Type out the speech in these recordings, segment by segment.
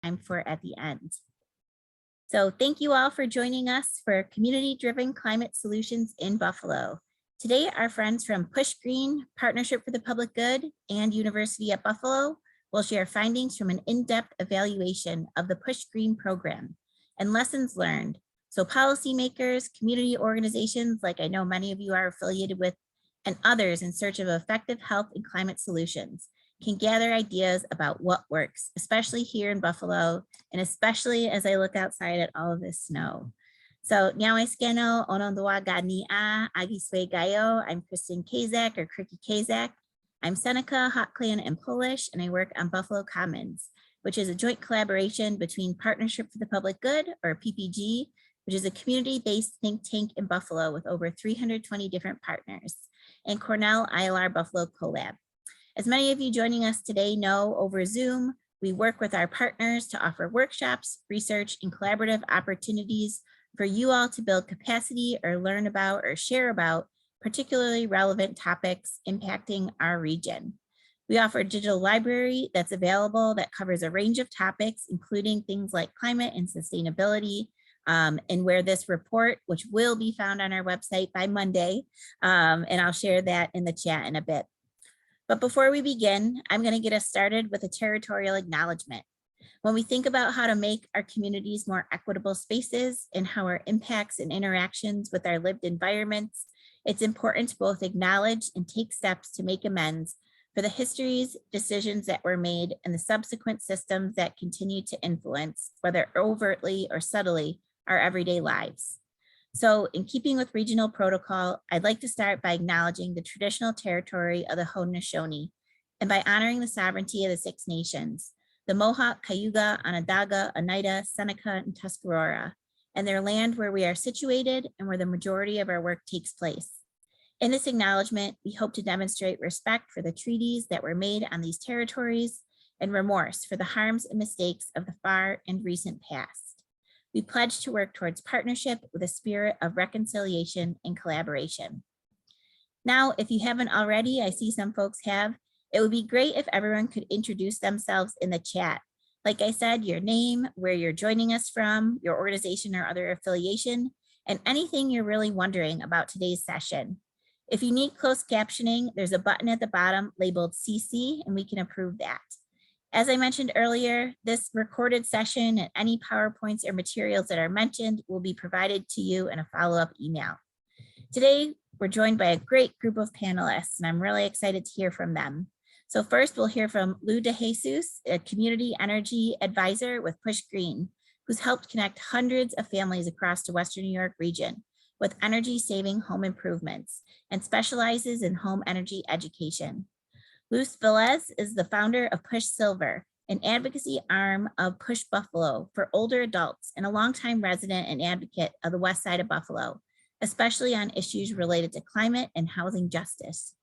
time for at the end. So thank you all for joining us for Community-Driven Climate Solutions in Buffalo. Today, our friends from Push Green, Partnership for the Public Good, and University at Buffalo will share findings from an in-depth evaluation of the Push Green program and lessons learned. So policymakers, community organizations, like I know many of you are affiliated with, and others in search of effective health and climate solutions can gather ideas about what works, especially here in Buffalo, and especially as I look outside at all of this snow. So Nyaweskeno Onondoa Gania Agiswe Gayo. I'm Kristen Kazak or Kriki Kazak. I'm Seneca, Hot Clan, and Polish, and I work on Buffalo Commons, which is a joint collaboration between Partnership for the Public Good, or PPG, which is a community-based think tank in Buffalo with over 320 different partners, and Cornell ILR Buffalo Collab. As many of you joining us today know, over Zoom, we work with our partners to offer workshops, research, and collaborative opportunities for you all to build capacity or learn about or share about particularly relevant topics impacting our region. We offer a digital library that's available that covers a range of topics, including things like climate and sustainability, and where this report, which will be found on our website by Monday, and I'll share that in the chat in a bit. But before we begin, I'm going to get us started with a territorial acknowledgement. When we think about how to make our communities more equitable spaces and how our impacts and interactions with our lived environments, it's important to both acknowledge and take steps to make amends for the histories, decisions that were made, and the subsequent systems that continue to influence, whether overtly or subtly, our everyday lives. So in keeping with regional protocol, I'd like to start by acknowledging the traditional territory of the Haudenosaunee and by honoring the sovereignty of the Six Nations, the Mohawk, Cayuga, Onondaga, Oneida, Seneca, and Tuscarora, and their land where we are situated and where the majority of our work takes place. In this acknowledgement, we hope to demonstrate respect for the treaties that were made on these territories and remorse for the harms and mistakes of the far and recent past. We pledge to work towards partnership with a spirit of reconciliation and collaboration. Now, if you haven't already, I see some folks have, it would be great if everyone could introduce themselves in the chat. Like I said, your name, where you're joining us from, your organization or other affiliation, and anything you're really wondering about today's session. If you need closed captioning, there's a button at the bottom labeled CC, and we can approve that. As I mentioned earlier, this recorded session and any PowerPoints or materials that are mentioned will be provided to you in a follow-up email. Today, we're joined by a great group of panelists, and I'm really excited to hear from them. So first, we'll hear from Lou DeJesus, a community energy advisor with Push Green, who's helped connect hundreds of families across the Western New York region with energy-saving home improvements and specializes in home energy education. Luce Velez is the founder of Push Silver, an advocacy arm of Push Buffalo for older adults and a longtime resident and advocate of the West Side of Buffalo, especially on issues related to climate and housing justice.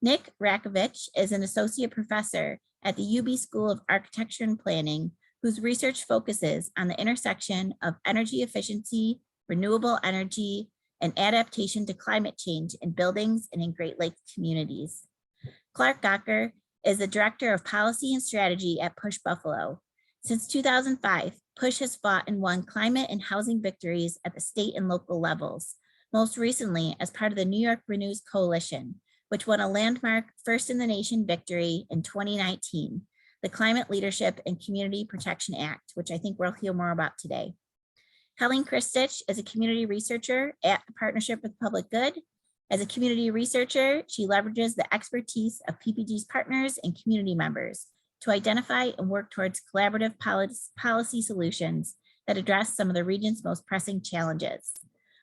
Nick Rajkovich is an associate professor at the UB School of Architecture and Planning, whose research focuses on the intersection of energy efficiency, renewable energy, and adaptation to climate change in buildings and in Great Lakes communities. Clarke Gocker is the Director of Policy and Strategy at Push Buffalo. Since 2005, Push has fought and won climate and housing victories at the state and local levels, most recently as part of the New York Renews Coalition, which won a landmark First in the Nation victory in 2019, the Climate Leadership and Community Protection Act, which I think we'll hear more about today. Colleen Kristich is a community researcher at the Partnership with Public Good. As a community researcher, she leverages the expertise of PPG's partners and community members to identify and work towards collaborative policy solutions that address some of the region's most pressing challenges.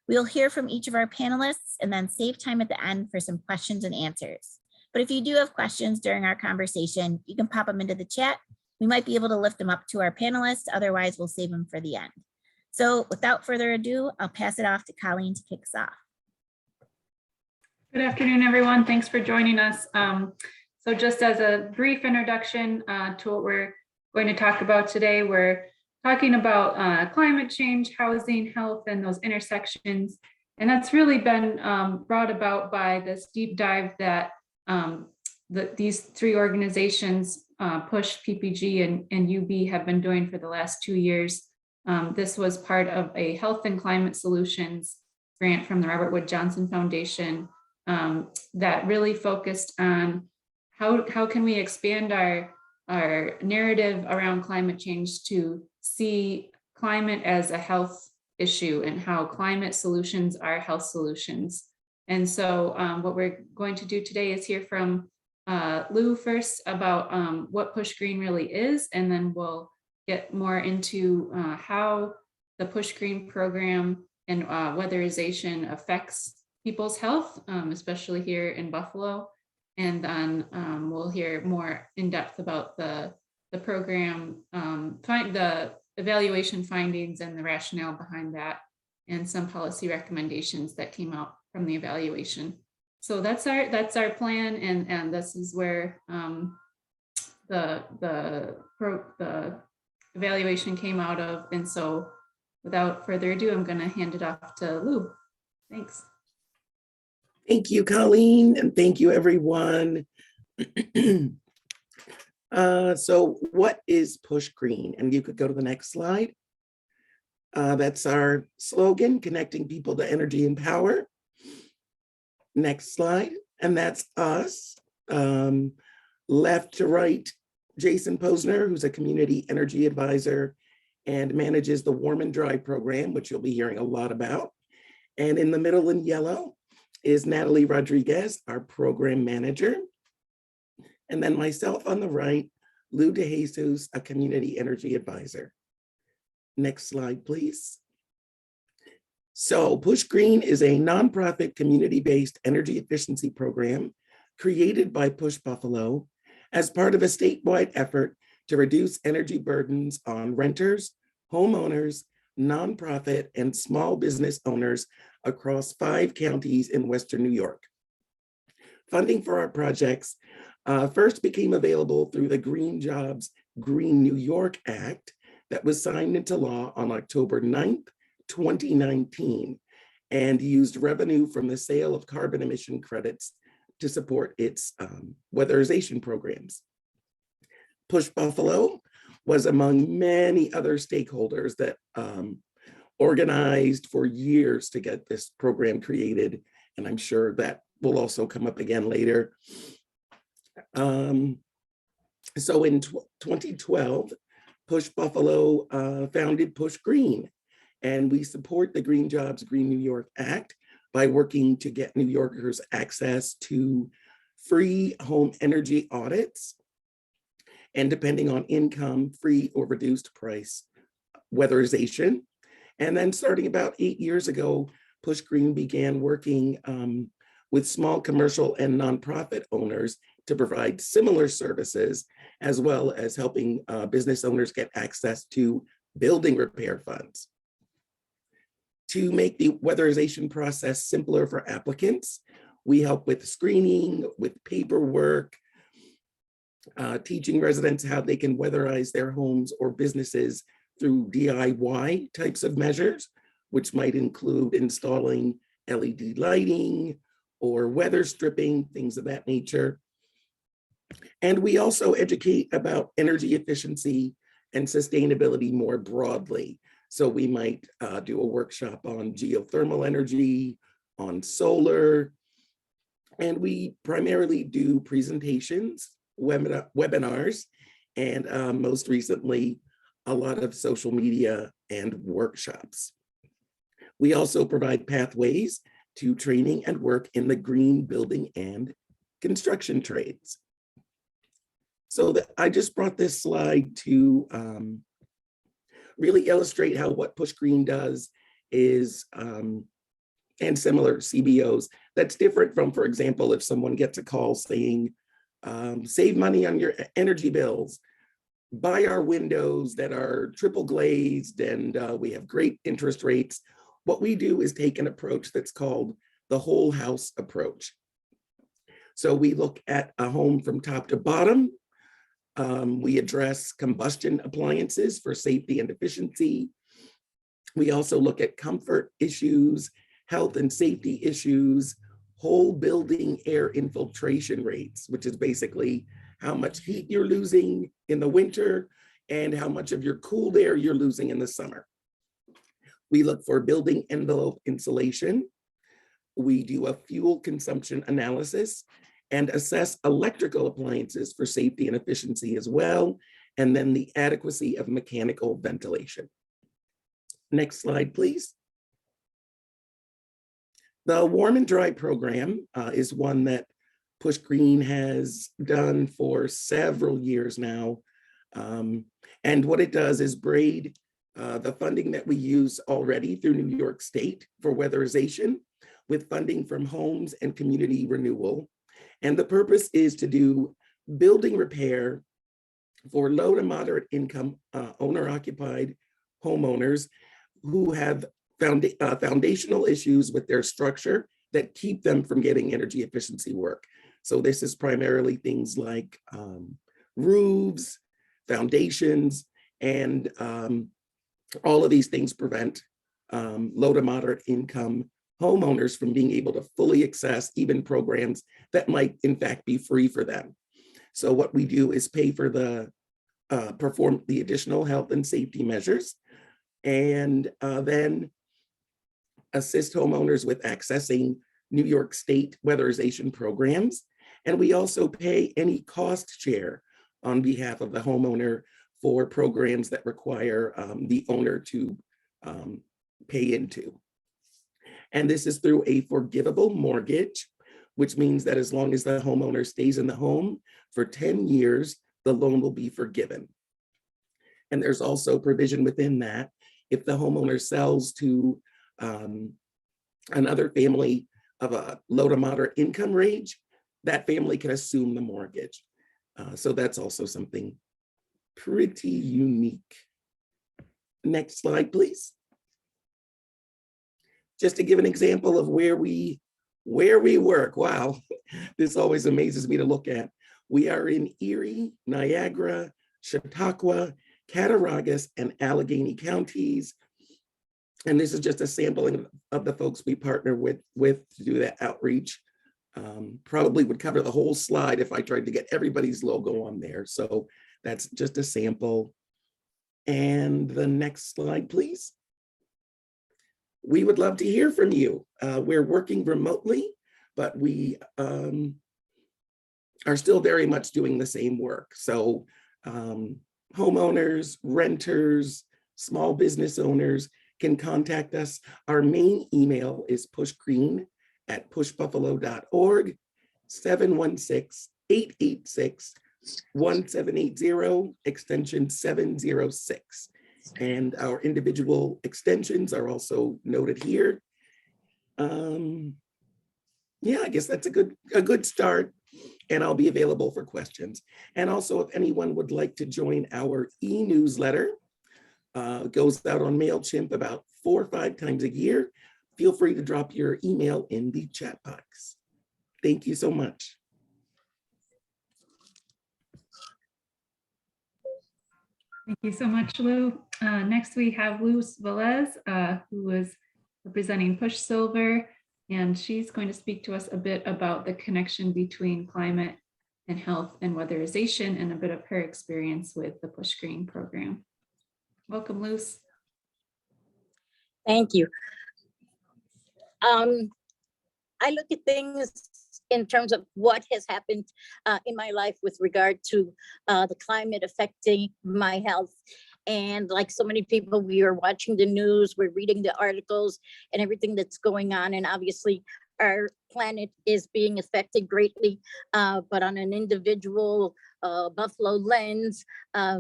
We'll hear from each of our panelists and then save time at the end for some questions and answers. But if you do have questions during our conversation, you can pop them into the chat. We might be able to lift them up to our panelists. Otherwise, we'll save them for the end. So without further ado, I'll pass it off to Colleen to kick us off. Good afternoon, everyone. Thanks for joining us. So just as a brief introduction to what we're going to talk about today, we're talking about climate change, housing, health, and those intersections. And that's really been brought about by this deep dive that these three organizations Push, PPG, and UB have been doing for the last 2 years. This was part of a health and climate solutions grant from the Robert Wood Johnson Foundation that really focused on how can we expand our narrative around climate change to see climate as a health issue and how climate solutions are health solutions. And so what we're going to do today is hear from Lou first about what Push Green really is, and then we'll get more into how the Push Green program and weatherization affects people's health, especially here in Buffalo. And then we'll hear more in depth about the program, the evaluation findings and the rationale behind that, and some policy recommendations that came out from the evaluation. So that's our plan, and this is where the evaluation came out of. And so without further ado, I'm going to hand it off to Lou. Thanks. Thank you, Colleen, and thank you, everyone. So what is Push Green? And you could go to the next slide. That's our slogan, connecting people to energy and power. Next slide, and that's us. Left to right, Jason Posner, who's a community energy advisor and manages the Warm and Dry program, which you'll be hearing a lot about. And in the middle in yellow is Natalie Rodriguez, our program manager. And then myself on the right, Lou DeJesus, a community energy advisor. Next slide, please. So Push Green is a nonprofit community-based energy efficiency program created by Push Buffalo as part of a statewide effort to reduce energy burdens on renters, homeowners, nonprofit, and small business owners across 5 counties in Western New York. Funding for our projects first became available through the Green Jobs, Green New York Act that was signed into law on October 9th, 2019, and used revenue from the sale of carbon emission credits to support its weatherization programs. Push Buffalo was among many other stakeholders that organized for years to get this program created, and I'm sure that will also come up again later. So in 2012, Push Buffalo founded Push Green, and we support the Green Jobs, Green New York Act by working to get New Yorkers access to free home energy audits, and depending on income, free or reduced price weatherization. And then starting about 8 years ago, Push Green began working with small commercial and nonprofit owners to provide similar services, as well as helping business owners get access to building repair funds. To make the weatherization process simpler for applicants, we help with screening, with paperwork, teaching residents how they can weatherize their homes or businesses through DIY types of measures, which might include installing LED lighting or weather stripping, things of that nature. And we also educate about energy efficiency and sustainability more broadly. So we might do a workshop on geothermal energy, on solar, and we primarily do presentations, webinars, and most recently, a lot of social media and workshops. We also provide pathways to training and work in the green building and construction trades. So I just brought this slide to really illustrate how what Push Green does is, and similar CBOs, that's different from, for example, if someone gets a call saying, save money on your energy bills, buy our windows that are triple glazed and we have great interest rates. What we do is take an approach that's called the whole house approach. So we look at a home from top to bottom. We address combustion appliances for safety and efficiency. We also look at comfort issues, health and safety issues, whole building air infiltration rates, which is basically how much heat you're losing in the winter, and how much of your cooled air you're losing in the summer. We look for building envelope insulation. We do a fuel consumption analysis and assess electrical appliances for safety and efficiency as well, and then the adequacy of mechanical ventilation. Next slide, please. The Warm and Dry program is one that Push Green has done for several years now. And what it does is braid the funding that we use already through New York State for weatherization with funding from homes and community renewal. And the purpose is to do building repair for low to moderate income owner-occupied homeowners who have foundational issues with their structure that keep them from getting energy efficiency work. So this is primarily things like roofs, foundations, and all of these things prevent low to moderate income homeowners from being able to fully access even programs that might in fact be free for them. So what we do is pay for the perform the additional health and safety measures, and then assist homeowners with accessing New York State weatherization programs. And we also pay any cost share on behalf of the homeowner for programs that require the owner to pay into. And this is through a forgivable mortgage, which means that as long as the homeowner stays in the home for 10 years, the loan will be forgiven. And there's also provision within that if the homeowner sells to another family of a low to moderate income range, that family can assume the mortgage. So that's also something pretty unique. Next slide, please. Just to give an example of where we work. Wow, this always amazes me to look at. We are in Erie, Niagara, Chautauqua, Cattaraugus, and Allegheny counties. And this is just a sampling of the folks we partner with to do that outreach. Probably would cover the whole slide if I tried to get everybody's logo on there. So that's just a sample. And the next slide, please. We would love to hear from you. We're working remotely, but we are still very much doing the same work. So homeowners, renters, small business owners can contact us. Our main email is pushgreen@pushbuffalo.org, 716-886-1780, extension 706. And our individual extensions are also noted here. Yeah, I guess that's a good start, and I'll be available for questions. And also, if anyone would like to join our e-newsletter, goes out on MailChimp about 4 or 5 times a year, feel free to drop your email in the chat box. Thank you so much. Thank you so much, Lou. Next, we have Velez, who is representing Push Silver, and she's going to speak to us a bit about the connection between climate and health and weatherization and a bit of her experience with the Push Green program. Welcome, Luz. Thank you. I look at things in terms of what has happened in my life with regard to the climate affecting my health. And like so many people, we are watching the news, we're reading the articles and everything that's going on. And obviously our planet is being affected greatly, but on an individual Buffalo lens,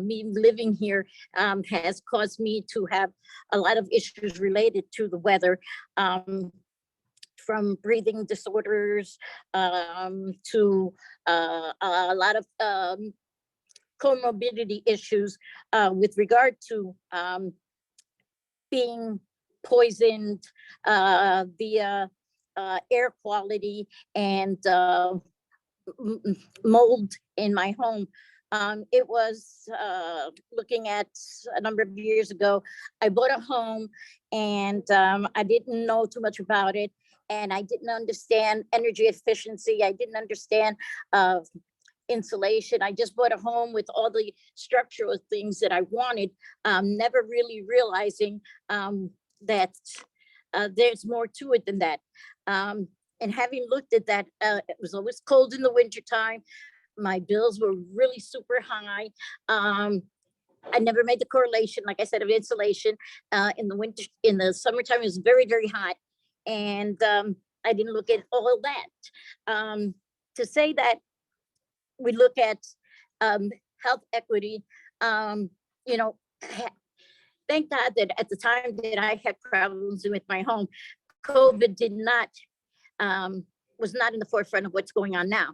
me living here has caused me to have a lot of issues related to the weather. From breathing disorders to a lot of comorbidity issues with regard to being poisoned via air quality and mold in my home. It was looking at a number of years ago, I bought a home and I didn't know too much about it. And I didn't understand energy efficiency. I didn't understand insulation. I just bought a home with all the structural things that I wanted, never really realizing that there's more to it than that. And having looked at that, it was always cold in the wintertime. My bills were really super high. I never made the correlation, like I said, of insulation. In the winter, in the summertime, it was very, very hot. And I didn't look at all that. To say that we look at health equity, you know, thank God that at the time that I had problems with my home, COVID did not, was not in the forefront of what's going on now.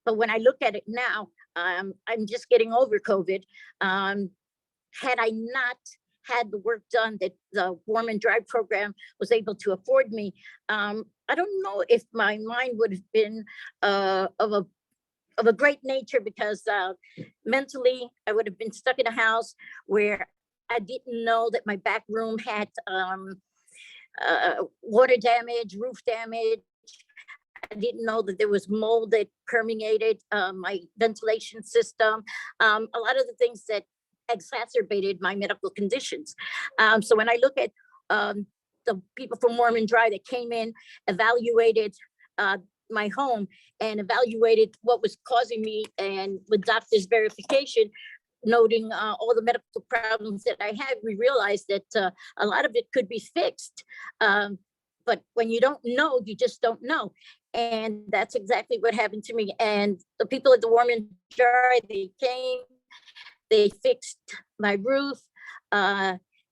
But when I look at it now, I'm just getting over COVID. Had I not had the work done that the Warm and Dry program was able to afford me, I don't know if my mind would have been of a great nature, because mentally I would have been stuck in a house where I didn't know that my back room had water damage, roof damage. I didn't know that there was mold that permeated my ventilation system. A lot of the things that exacerbated my medical conditions. So when I look at the people from Warm and Dry that came in, evaluated my home and evaluated what was causing me, and with doctor's verification, noting all the medical problems that I had, we realized that a lot of it could be fixed. But when you don't know, you just don't know. And that's exactly what happened to me. And the people at the Warm and Dry, they came, they fixed my roof.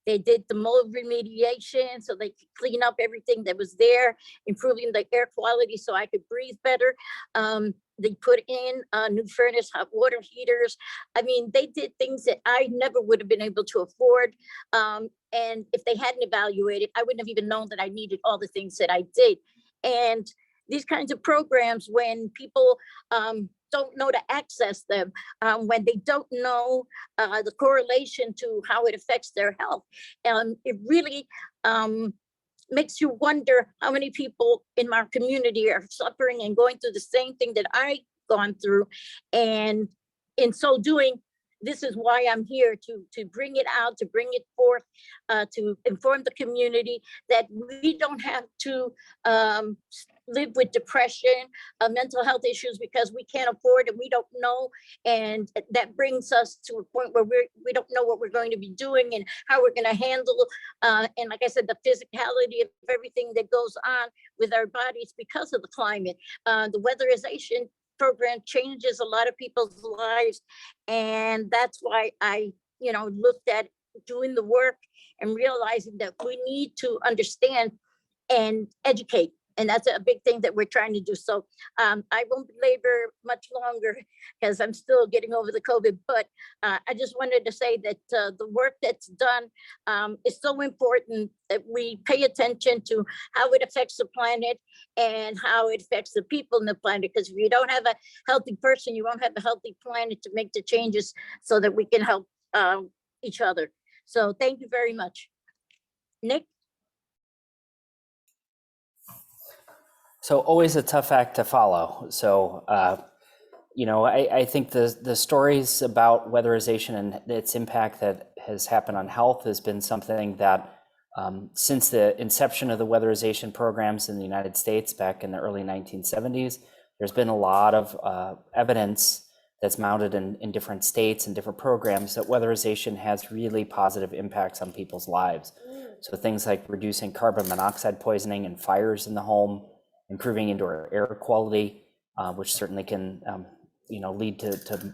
They did the mold remediation so they could clean up everything that was there, improving the air quality so I could breathe better. They put in new furnace, hot water heaters. I mean, they did things that I never would have been able to afford. And if they hadn't evaluated, I wouldn't have even known that I needed all the things that I did. And these kinds of programs, when people don't know to access them, when they don't know the correlation to how it affects their health, it really makes you wonder how many people in my community are suffering and going through the same thing that I've gone through. And in so doing, this is why I'm here, to bring it out, to bring it forth, to inform the community that we don't have to live with depression, mental health issues, because we can't afford it, we don't know. And that brings us to a point where we don't know what we're going to be doing and how we're going to handle, and like I said, the physicality of everything that goes on with our bodies because of the climate. The weatherization program changes a lot of people's lives. And that's why I, looked at doing the work and realizing that we need to understand and educate. And that's a big thing that we're trying to do. So I won't belabor much longer because I'm still getting over the COVID, but I just wanted to say that the work that's done is so important that we pay attention to how it affects the planet and how it affects the people in the planet. Because if you don't have a healthy person, you won't have a healthy planet to make the changes so that we can help each other. So thank you very much. Nick? So always a tough act to follow. So, I think the stories about weatherization and its impact that has happened on health has been something that since the inception of the weatherization programs in the United States back in the early 1970s, there's been a lot of evidence that's mounted in different states and different programs that weatherization has really positive impacts on people's lives. So things like reducing carbon monoxide poisoning and fires in the home, improving indoor air quality, which certainly can lead to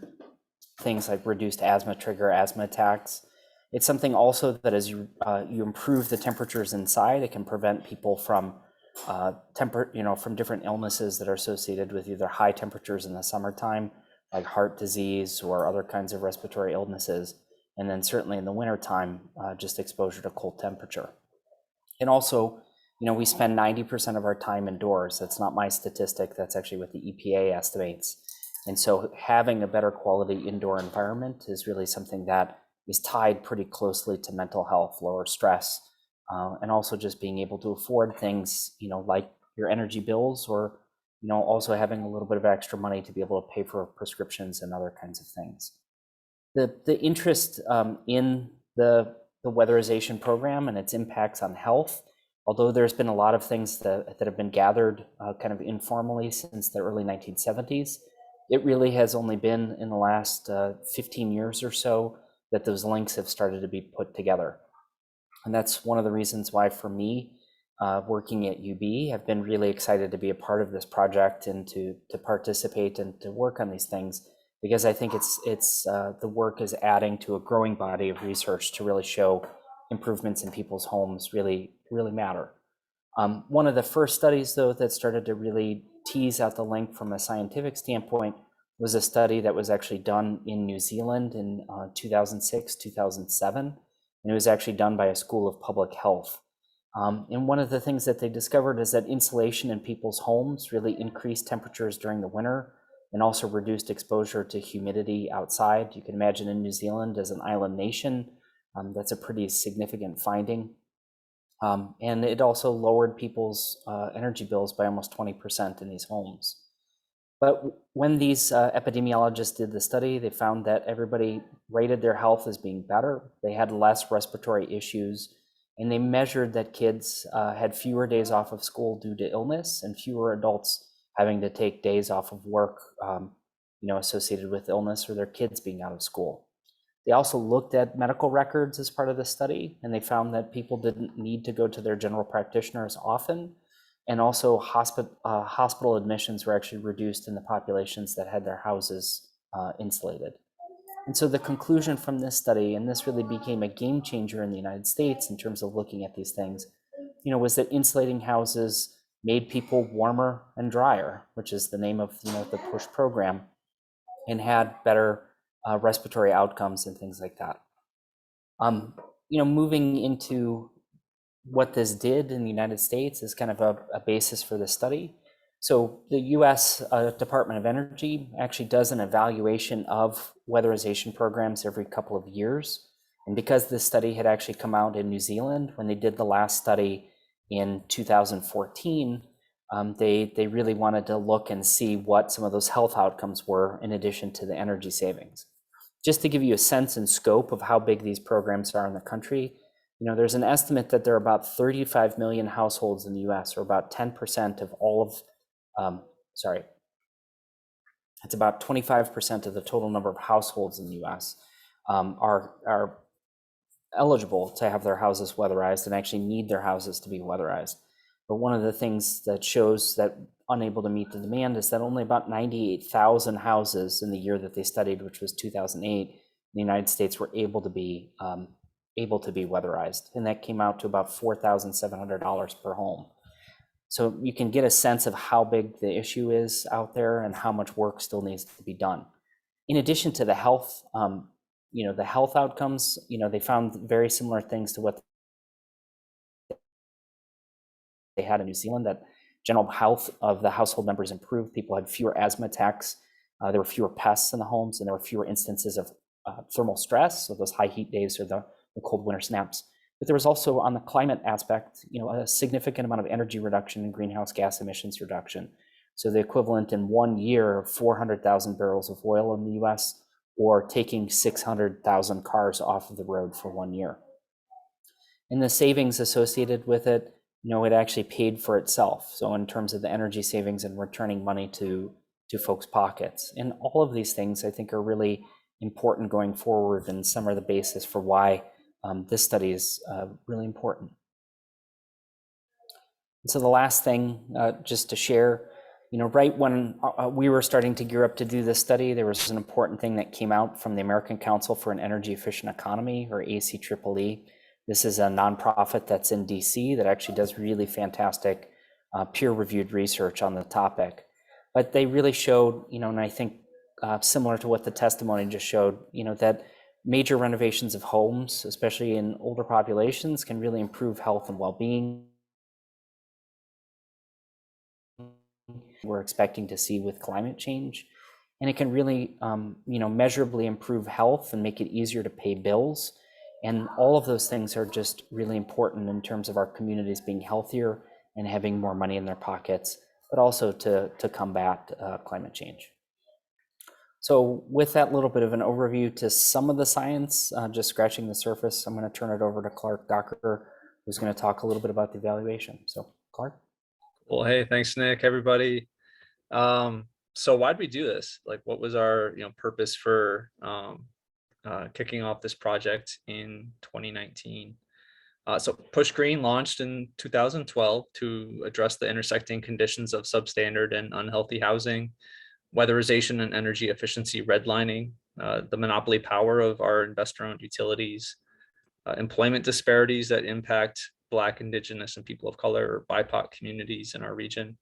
things like reduced trigger asthma attacks. It's something also that as you improve the temperatures inside, it can prevent people from from different illnesses that are associated with either high temperatures in the summertime, like heart disease or other kinds of respiratory illnesses. And then certainly in the wintertime, just exposure to cold temperature. And also, we spend 90% of our time indoors. That's not my statistic. That's actually what the EPA estimates. And so having a better quality indoor environment is really something that is tied pretty closely to mental health, lower stress, and also just being able to afford things, like your energy bills or also having a little bit of extra money to be able to pay for prescriptions and other kinds of things. The interest in the weatherization program and its impacts on health, although there's been a lot of things that have been gathered kind of informally since the early 1970s, it really has only been in the last 15 years or so that those links have started to be put together. And that's one of the reasons why, for me, working at UB, I've been really excited to be a part of this project and to participate and to work on these things, because I think the work is adding to a growing body of research to really show improvements in people's homes really matter. One of the first studies, though, that started to really tease out the link from a scientific standpoint was a study that was actually done in New Zealand in 2006, 2007, and it was actually done by a school of public health. And one of the things that they discovered is that insulation in people's homes really increased temperatures during the winter and also reduced exposure to humidity outside. You can imagine in New Zealand, as an island nation, that's a pretty significant finding. And it also lowered people's energy bills by almost 20% in these homes. But when these epidemiologists did the study, they found that everybody rated their health as being better. They had less respiratory issues, and they measured that kids had fewer days off of school due to illness and fewer adults having to take days off of work, associated with illness or their kids being out of school. They also looked at medical records as part of the study, and they found that people didn't need to go to their general practitioners often. And also hospital admissions were actually reduced in the populations that had their houses insulated. And so the conclusion from this study, and this really became a game changer in the United States in terms of looking at these things, was that insulating houses made people warmer and drier, which is the name of the PUSH program, and had better respiratory outcomes and things like that. Moving into what this did in the United States is kind of a basis for the study. So the US Department of Energy actually does an evaluation of weatherization programs every couple of years. And because this study had actually come out in New Zealand, when they did the last study in 2014, they really wanted to look and see what some of those health outcomes were in addition to the energy savings. Just to give you a sense and scope of how big these programs are in the country, there's an estimate that there are about 35 million households in the US, or about 10% of all of, it's about 25% of the total number of households in the US are eligible to have their houses weatherized and actually need their houses to be weatherized. But one of the things that shows that unable to meet the demand is that only about 98,000 houses in the year that they studied, which was 2008, in the United States were able to be weatherized, and that came out to about $4,700 per home. So you can get a sense of how big the issue is out there and how much work still needs to be done. In addition to the health, the health outcomes, they found very similar things to what they had in New Zealand, that general health of the household members improved. People had fewer asthma attacks, there were fewer pests in the homes, and there were fewer instances of thermal stress, so those high heat days or the cold winter snaps. But there was also, on the climate aspect, a significant amount of energy reduction and greenhouse gas emissions reduction. So the equivalent in 1 year of 400,000 barrels of oil in the US, or taking 600,000 cars off of the road for 1 year. And the savings associated with it, it actually paid for itself. So in terms of the energy savings and returning money to folks' pockets. And all of these things, I think, are really important going forward, and some are the basis for why this study is really important. And so the last thing, just to share, right when we were starting to gear up to do this study, there was an important thing that came out from the American Council for an Energy Efficient Economy, or ACTRIPLE. This is a nonprofit that's in DC that actually does really fantastic peer-reviewed research on the topic. But they really showed, and I think similar to what the testimony just showed, that major renovations of homes, especially in older populations, can really improve health and well-being. We're expecting to see with climate change, and it can really, measurably improve health and make it easier to pay bills. And all of those things are just really important in terms of our communities being healthier and having more money in their pockets but also to combat climate change. So with that little bit of an overview to some of the science, just scratching the surface, I'm going to turn it over to Clarke Gocker, who's going to talk a little bit about the evaluation. So Clarke. Well, hey, thanks, Nick, everybody. So why'd we do this? Like, what was our purpose for kicking off this project in 2019? So Push Green launched in 2012 to address the intersecting conditions of substandard and unhealthy housing, weatherization and energy efficiency redlining, the monopoly power of our investor-owned utilities, employment disparities that impact Black, Indigenous, and people of color or BIPOC communities in our region,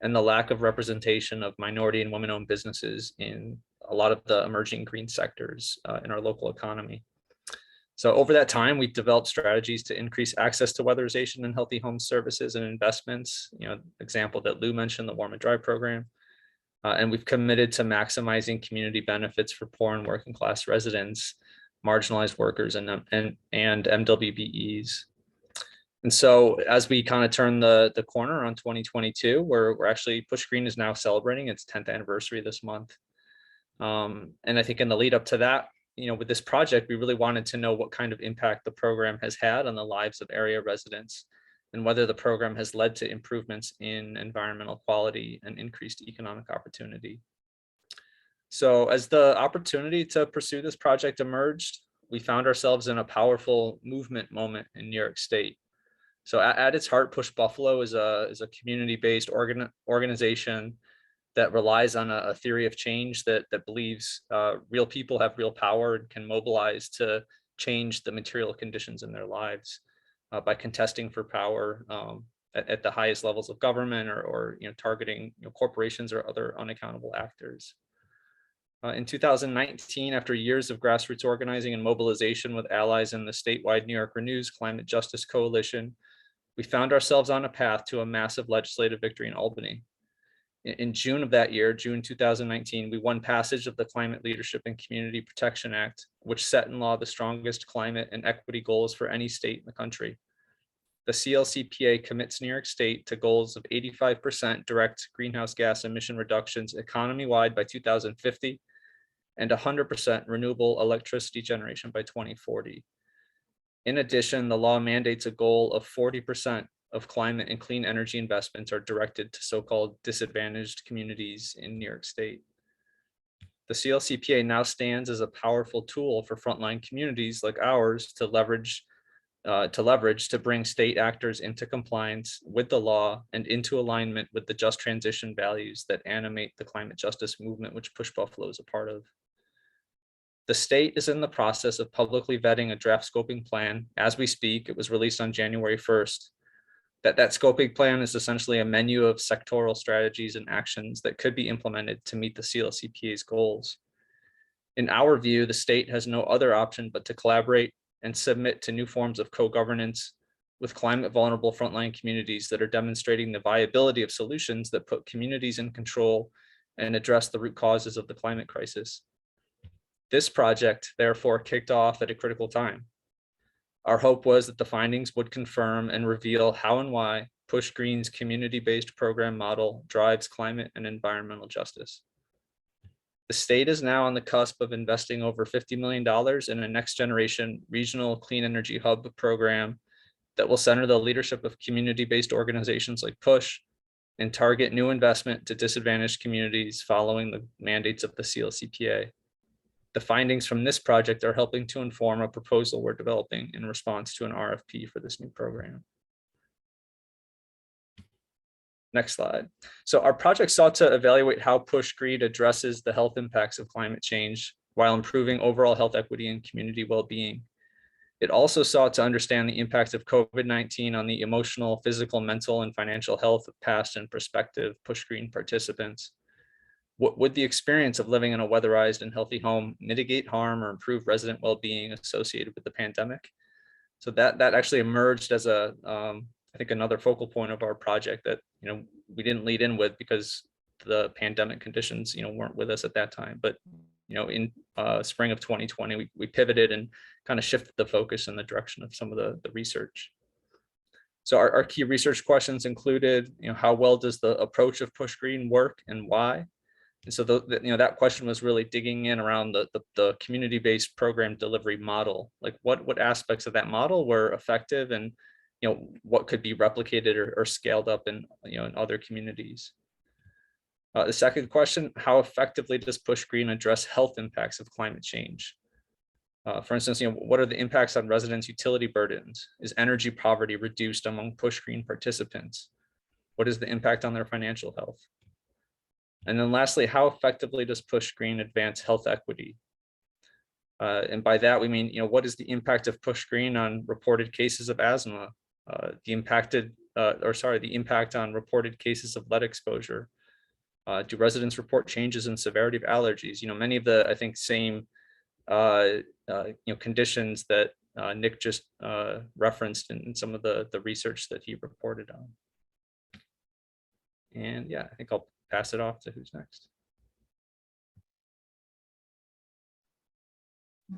and the lack of representation of minority and women-owned businesses in a lot of the emerging green sectors in our local economy. So over that time, we developed strategies to increase access to weatherization and healthy home services and investments. Example that Lou mentioned, the Warm and Dry program. And we've committed to maximizing community benefits for poor and working class residents, marginalized workers, and MWBEs. And so as we kind of turn the corner on 2022, we're actually, Push Green is now celebrating its 10th anniversary this month. And I think in the lead up to that, with this project, we really wanted to know what kind of impact the program has had on the lives of area residents and whether the program has led to improvements in environmental quality and increased economic opportunity. So as the opportunity to pursue this project emerged, we found ourselves in a powerful movement moment in New York State. So at its heart, Push Buffalo is a community-based organization that relies on a theory of change that believes real people have real power and can mobilize to change the material conditions in their lives by contesting for power at the highest levels of government or targeting corporations or other unaccountable actors. In 2019, after years of grassroots organizing and mobilization with allies in the statewide New York Renews Climate Justice Coalition, we found ourselves on a path to a massive legislative victory in Albany. In June of that year, June 2019, we won passage of the Climate Leadership and Community Protection Act, which set in law the strongest climate and equity goals for any state in the country. The CLCPA commits New York State to goals of 85% direct greenhouse gas emission reductions economy-wide by 2050 and 100% renewable electricity generation by 2040. In addition, the law mandates a goal of 40% of climate and clean energy investments are directed to so-called disadvantaged communities in New York State. The CLCPA now stands as a powerful tool for frontline communities like ours to leverage to bring state actors into compliance with the law and into alignment with the just transition values that animate the climate justice movement, which Push Buffalo is a part of. The state is in the process of publicly vetting a draft scoping plan. As we speak, it was released on January 1st. That scoping plan is essentially a menu of sectoral strategies and actions that could be implemented to meet the CLCPA's goals. In our view, the state has no other option but to collaborate and submit to new forms of co-governance with climate vulnerable frontline communities that are demonstrating the viability of solutions that put communities in control and address the root causes of the climate crisis. This project, therefore, kicked off at a critical time. Our hope was that the findings would confirm and reveal how and why Push Green's community-based program model drives climate and environmental justice. The state is now on the cusp of investing over $50 million in a next generation regional clean energy hub program that will center the leadership of community-based organizations like Push and target new investment to disadvantaged communities following the mandates of the CLCPA. The findings from this project are helping to inform a proposal we're developing in response to an RFP for this new program. Next slide. So our project sought to evaluate how Push Green addresses the health impacts of climate change while improving overall health equity and community well-being. It also sought to understand the impacts of COVID-19 on the emotional, physical, mental, and financial health of past and prospective Push Green participants. Would the experience of living in a weatherized and healthy home mitigate harm or improve resident well-being associated with the pandemic? So that actually emerged as I think another focal point of our project that we didn't lead in with because the pandemic conditions weren't with us at that time. But in spring of 2020, we pivoted and kind of shifted the focus in the direction of some of the research. So our key research questions included, how well does the approach of Push Green work and why? And so that question was really digging in around the community-based program delivery model. Like what aspects of that model were effective, and what could be replicated or scaled up in in other communities. The second question: how effectively does Push Green address health impacts of climate change? For instance, what are the impacts on residents' utility burdens? Is energy poverty reduced among Push Green participants? What is the impact on their financial health? And then lastly, how effectively does Push Green advance health equity? And by that, we mean, what is the impact of Push Green on reported cases of asthma? The impact on reported cases of lead exposure? Do residents report changes in severity of allergies? Many of the, I think, same conditions that Nick just referenced in some of the research that he reported on. And yeah, I think I'll pass it off to who's next.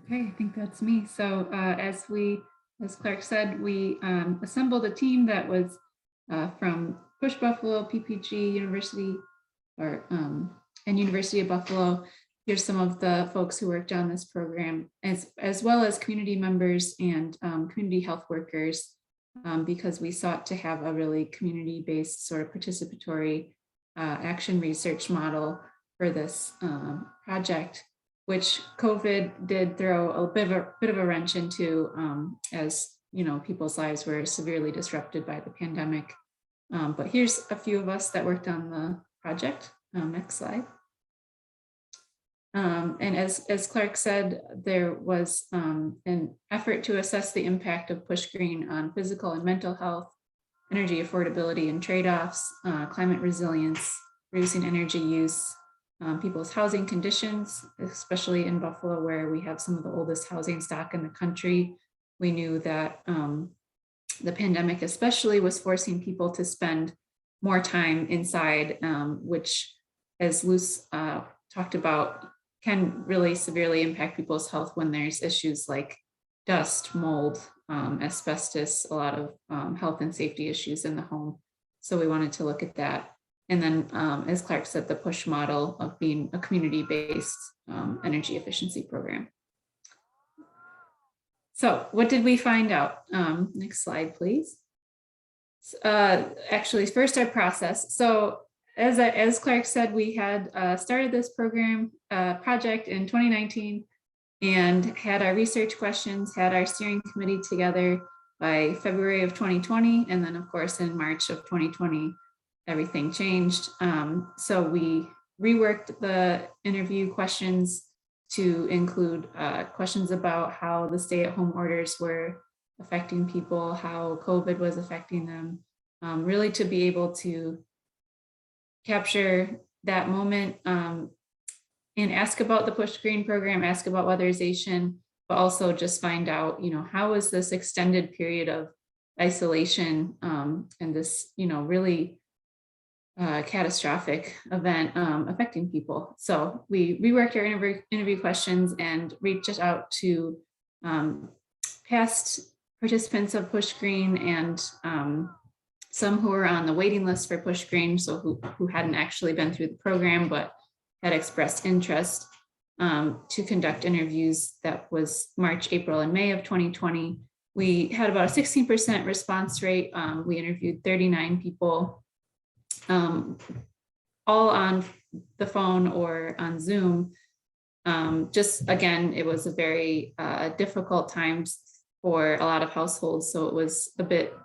Okay, I think that's me. So as Clarke said, we assembled a team that was from Push Buffalo, PPG, University, and University of Buffalo. Here's some of the folks who worked on this program, as well as community members and community health workers, because we sought to have a really community-based sort of participatory action research model for this project, which COVID did throw a bit of a wrench into, as people's lives were severely disrupted by the pandemic. But here's a few of us that worked on the project. Next slide. And as Clarke said, there was an effort to assess the impact of Push Green on physical and mental health, energy affordability and trade-offs, climate resilience, reducing energy use, people's housing conditions, especially in Buffalo, where we have some of the oldest housing stock in the country. We knew that the pandemic especially was forcing people to spend more time inside, which, as Luce talked about, can really severely impact people's health when there's issues like dust, mold, asbestos, a lot of health and safety issues in the home. So we wanted to look at that. And then, as Clarke said, the PUSH model of being a community-based energy efficiency program. So what did we find out? Next slide, please. Actually, first our process. So as Clarke said, we had started this program project in 2019 and had our research questions, had our steering committee together by February of 2020. And then of course, in March of 2020, everything changed. So we reworked the interview questions to include questions about how the stay-at-home orders were affecting people, how COVID was affecting them, really to be able to capture that moment and ask about the Push Green program, ask about weatherization, but also just find out, how is this extended period of isolation and this, really catastrophic event affecting people. So we reworked our interview questions and reached out to past participants of Push Green and some who were on the waiting list for Push Green, so who hadn't actually been through the program but had expressed interest to conduct interviews. That was March, April, and May of 2020. We had about a 16% response rate. We interviewed 39 people, all on the phone or on Zoom. Just again, it was a very difficult times for a lot of households. So it was a bit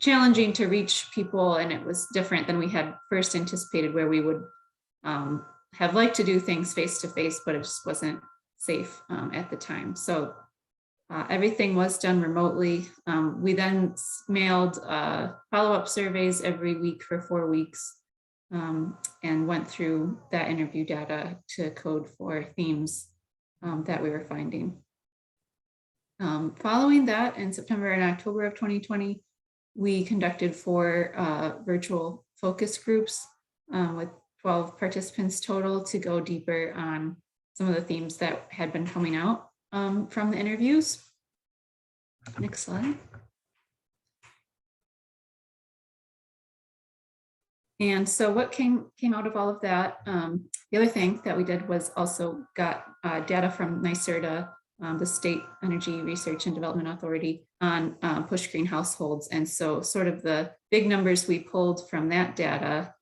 challenging to reach people, and it was different than we had first anticipated, where we would have liked to do things face to face, but it just wasn't safe at the time. So everything was done remotely. We then mailed follow-up surveys every week for 4 weeks and went through that interview data to code for themes that we were finding. Following that, in September and October of 2020, we conducted 4 virtual focus groups with 12 participants total to go deeper on some of the themes that had been coming out from the interviews. Next slide. And so what came out of all of that, the other thing that we did was also got data from NYSERDA, the State Energy Research and Development Authority, on push green households. And so sort of the big numbers we pulled from that data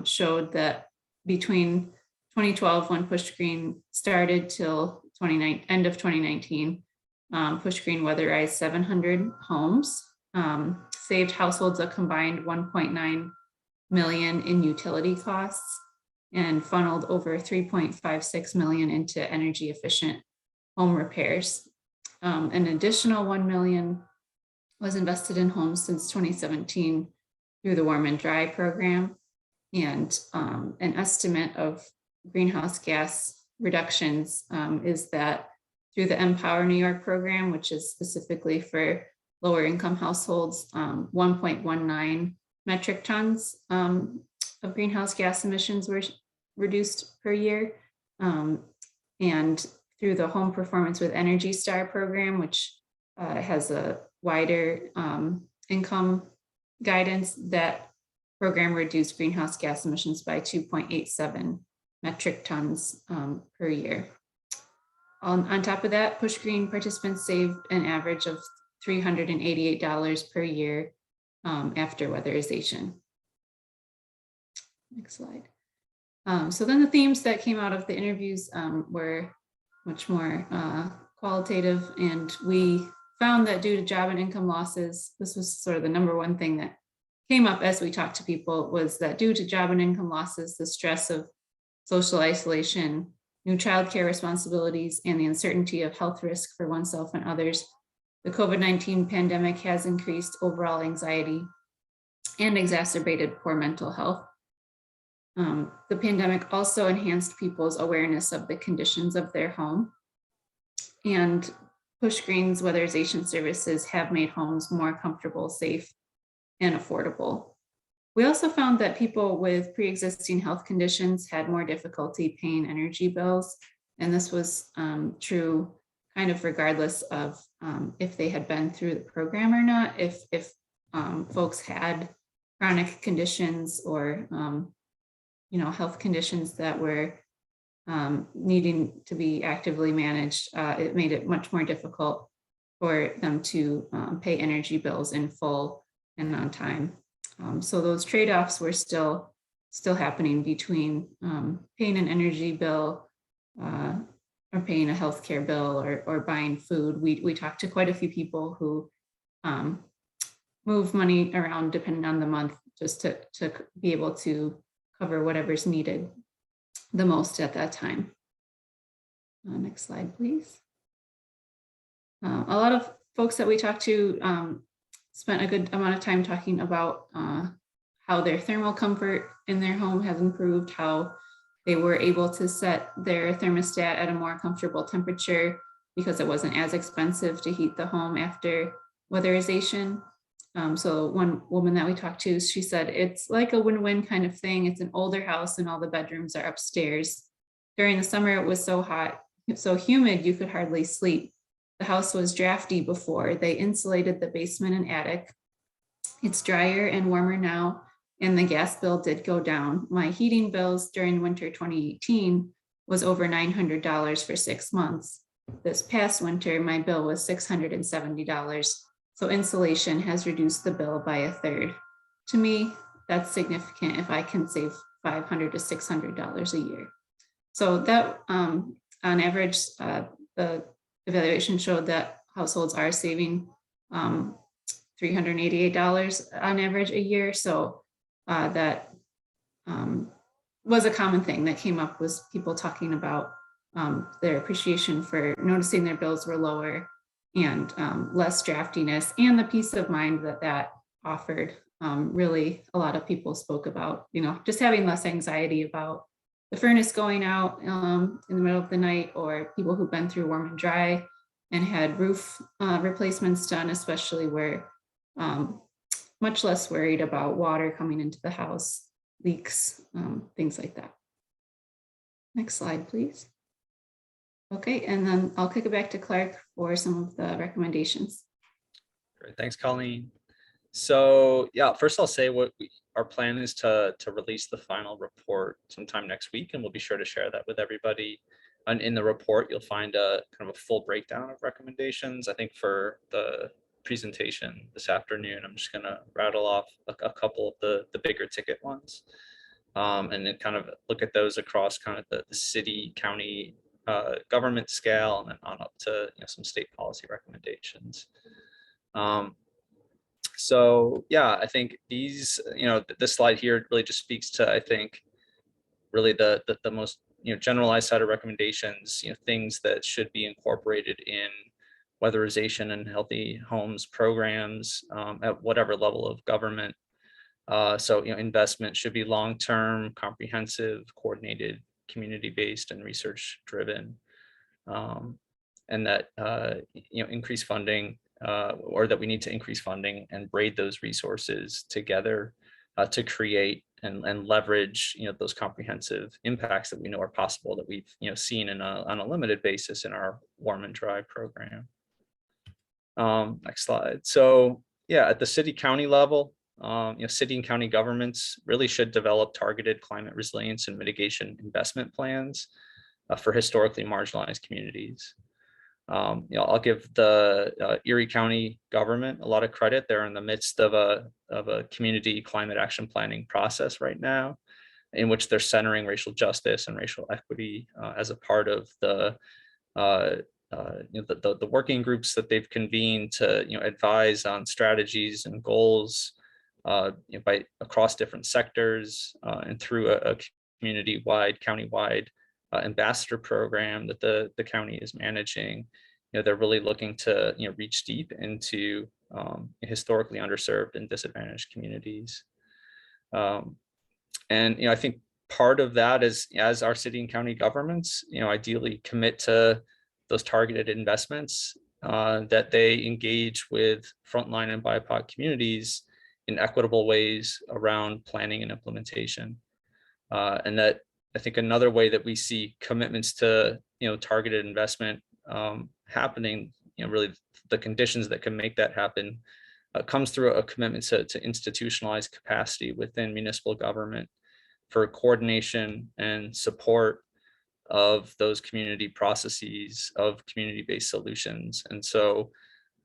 showed that between 2012, when push green started, till end of 2019, push green weatherized 700 homes, saved households a combined 1.9 million in utility costs, and funneled over 3.56 million into energy efficient home repairs. An additional 1 million was invested in homes since 2017 through the Warm and Dry program. And an estimate of greenhouse gas reductions is that through the Empower New York program, which is specifically for lower income households, 1.19 metric tons of greenhouse gas emissions were reduced per year. And through the Home Performance with Energy Star program, which has a wider income guidance, that program reduced greenhouse gas emissions by 2.87 metric tons per year. On top of that, Push Green participants saved an average of $388 per year after weatherization. Next slide. So then the themes that came out of the interviews were much more qualitative, and we found that due to job and income losses, this was sort of the number one thing that came up as we talked to people, was that due to job and income losses, the stress of social isolation, new childcare responsibilities, and the uncertainty of health risk for oneself and others, the COVID-19 pandemic has increased overall anxiety and exacerbated poor mental health. The pandemic also enhanced people's awareness of the conditions of their home, and Push Green's weatherization services have made homes more comfortable, safe, and affordable. We also found that people with pre-existing health conditions had more difficulty paying energy bills, and this was true kind of regardless of if they had been through the program or not. If folks had chronic conditions or health conditions that were needing to be actively managed, it made it much more difficult for them to pay energy bills in full and on time. So those trade-offs were still happening between paying an energy bill or paying a healthcare bill or buying food. We talked to quite a few people who move money around depending on the month just to be able to cover whatever's needed the most at that time. Next slide, please. A lot of folks that we talked to spent a good amount of time talking about how their thermal comfort in their home has improved, how they were able to set their thermostat at a more comfortable temperature because it wasn't as expensive to heat the home after weatherization. So one woman that we talked to, she said, it's like a win-win kind of thing. It's an older house and all the bedrooms are upstairs. During the summer, it was so hot, so humid, you could hardly sleep. The house was drafty before. They insulated the basement and attic. It's drier and warmer now, and the gas bill did go down. My heating bills during winter 2018 was over $900 for 6 months. This past winter, my bill was $670. So insulation has reduced the bill by a third. To me, that's significant if I can save $500 to $600 a year. So that on average, the evaluation showed that households are saving $388 on average a year. So that was a common thing that came up, was people talking about their appreciation for noticing their bills were lower and less draftiness, and the peace of mind that offered. Really, a lot of people spoke about, just having less anxiety about the furnace going out in the middle of the night, or people who've been through Warm and Dry and had roof replacements done, especially, were much less worried about water coming into the house, leaks, things like that. Next slide, please. Okay, and then I'll kick it back to Clarke for some of the recommendations. Great, thanks, Colleen. So yeah, first I'll say our plan is to release the final report sometime next week, and we'll be sure to share that with everybody. And in the report, you'll find a kind of a full breakdown of recommendations. I think for the presentation this afternoon, I'm just gonna rattle off a couple of the bigger ticket ones. And then kind of look at those across kind of the city, county, government scale, and then on up to some state policy recommendations. So yeah, I think these, this slide here really just speaks to, I think, really the most generalized set of recommendations, things that should be incorporated in weatherization and healthy homes programs at whatever level of government. So investment should be long-term, comprehensive, coordinated, community-based, and research-driven, and that increase funding, or that we need to increase funding and braid those resources together to create and leverage those comprehensive impacts that we know are possible, that we've seen on a limited basis in our warm and dry program. Next slide. So yeah, at the city county level, city and county governments really should develop targeted climate resilience and mitigation investment plans for historically marginalized communities. I'll give the Erie County government a lot of credit. They're in the midst of a community climate action planning process right now, in which they're centering racial justice and racial equity as a part of the working groups that they've convened to advise on strategies and goals by across different sectors and through a community-wide, county-wide ambassador program that the county is managing. They're really looking to reach deep into historically underserved and disadvantaged communities. And I think part of that is, as our city and county governments ideally commit to those targeted investments, that they engage with frontline and BIPOC communities in equitable ways around planning and implementation. And that, I think, another way that we see commitments to targeted investment happening, really the conditions that can make that happen, comes through a commitment to institutionalize capacity within municipal government for coordination and support of those community processes, of community-based solutions. And so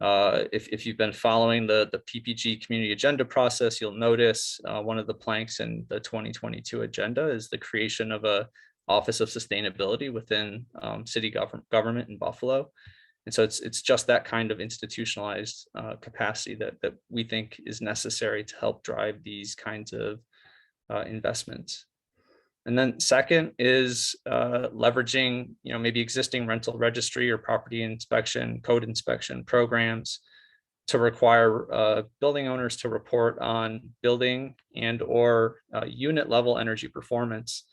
if you've been following the PPG community agenda process, you'll notice one of the planks in the 2022 agenda is the creation of a Office of Sustainability within city government in Buffalo. And so it's just that kind of institutionalized capacity that we think is necessary to help drive these kinds of investments. And then second is leveraging, maybe existing rental registry or property inspection, code inspection programs to require building owners to report on building and or unit level energy performance,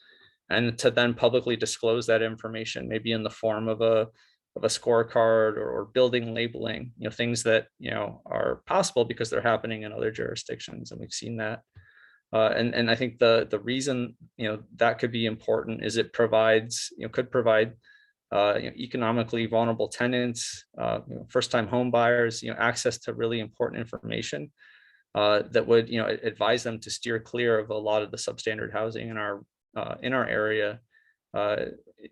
and to then publicly disclose that information, maybe in the form of a scorecard or building labeling, things that are possible because they're happening in other jurisdictions, and we've seen that. And I think the reason that could be important is it provides could provide economically vulnerable tenants, first-time home buyers, access to really important information that would advise them to steer clear of a lot of the substandard housing in our area,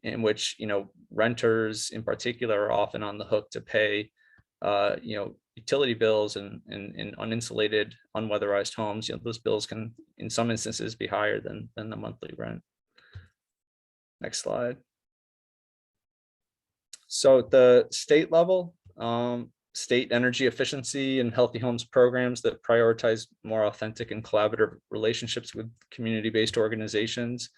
in which renters in particular are often on the hook to pay utility bills, and in uninsulated, unweatherized homes, those bills can in some instances be higher than the monthly rent. Next slide. So at the state level, state energy efficiency and healthy homes programs that prioritize more authentic and collaborative relationships with community-based organizations,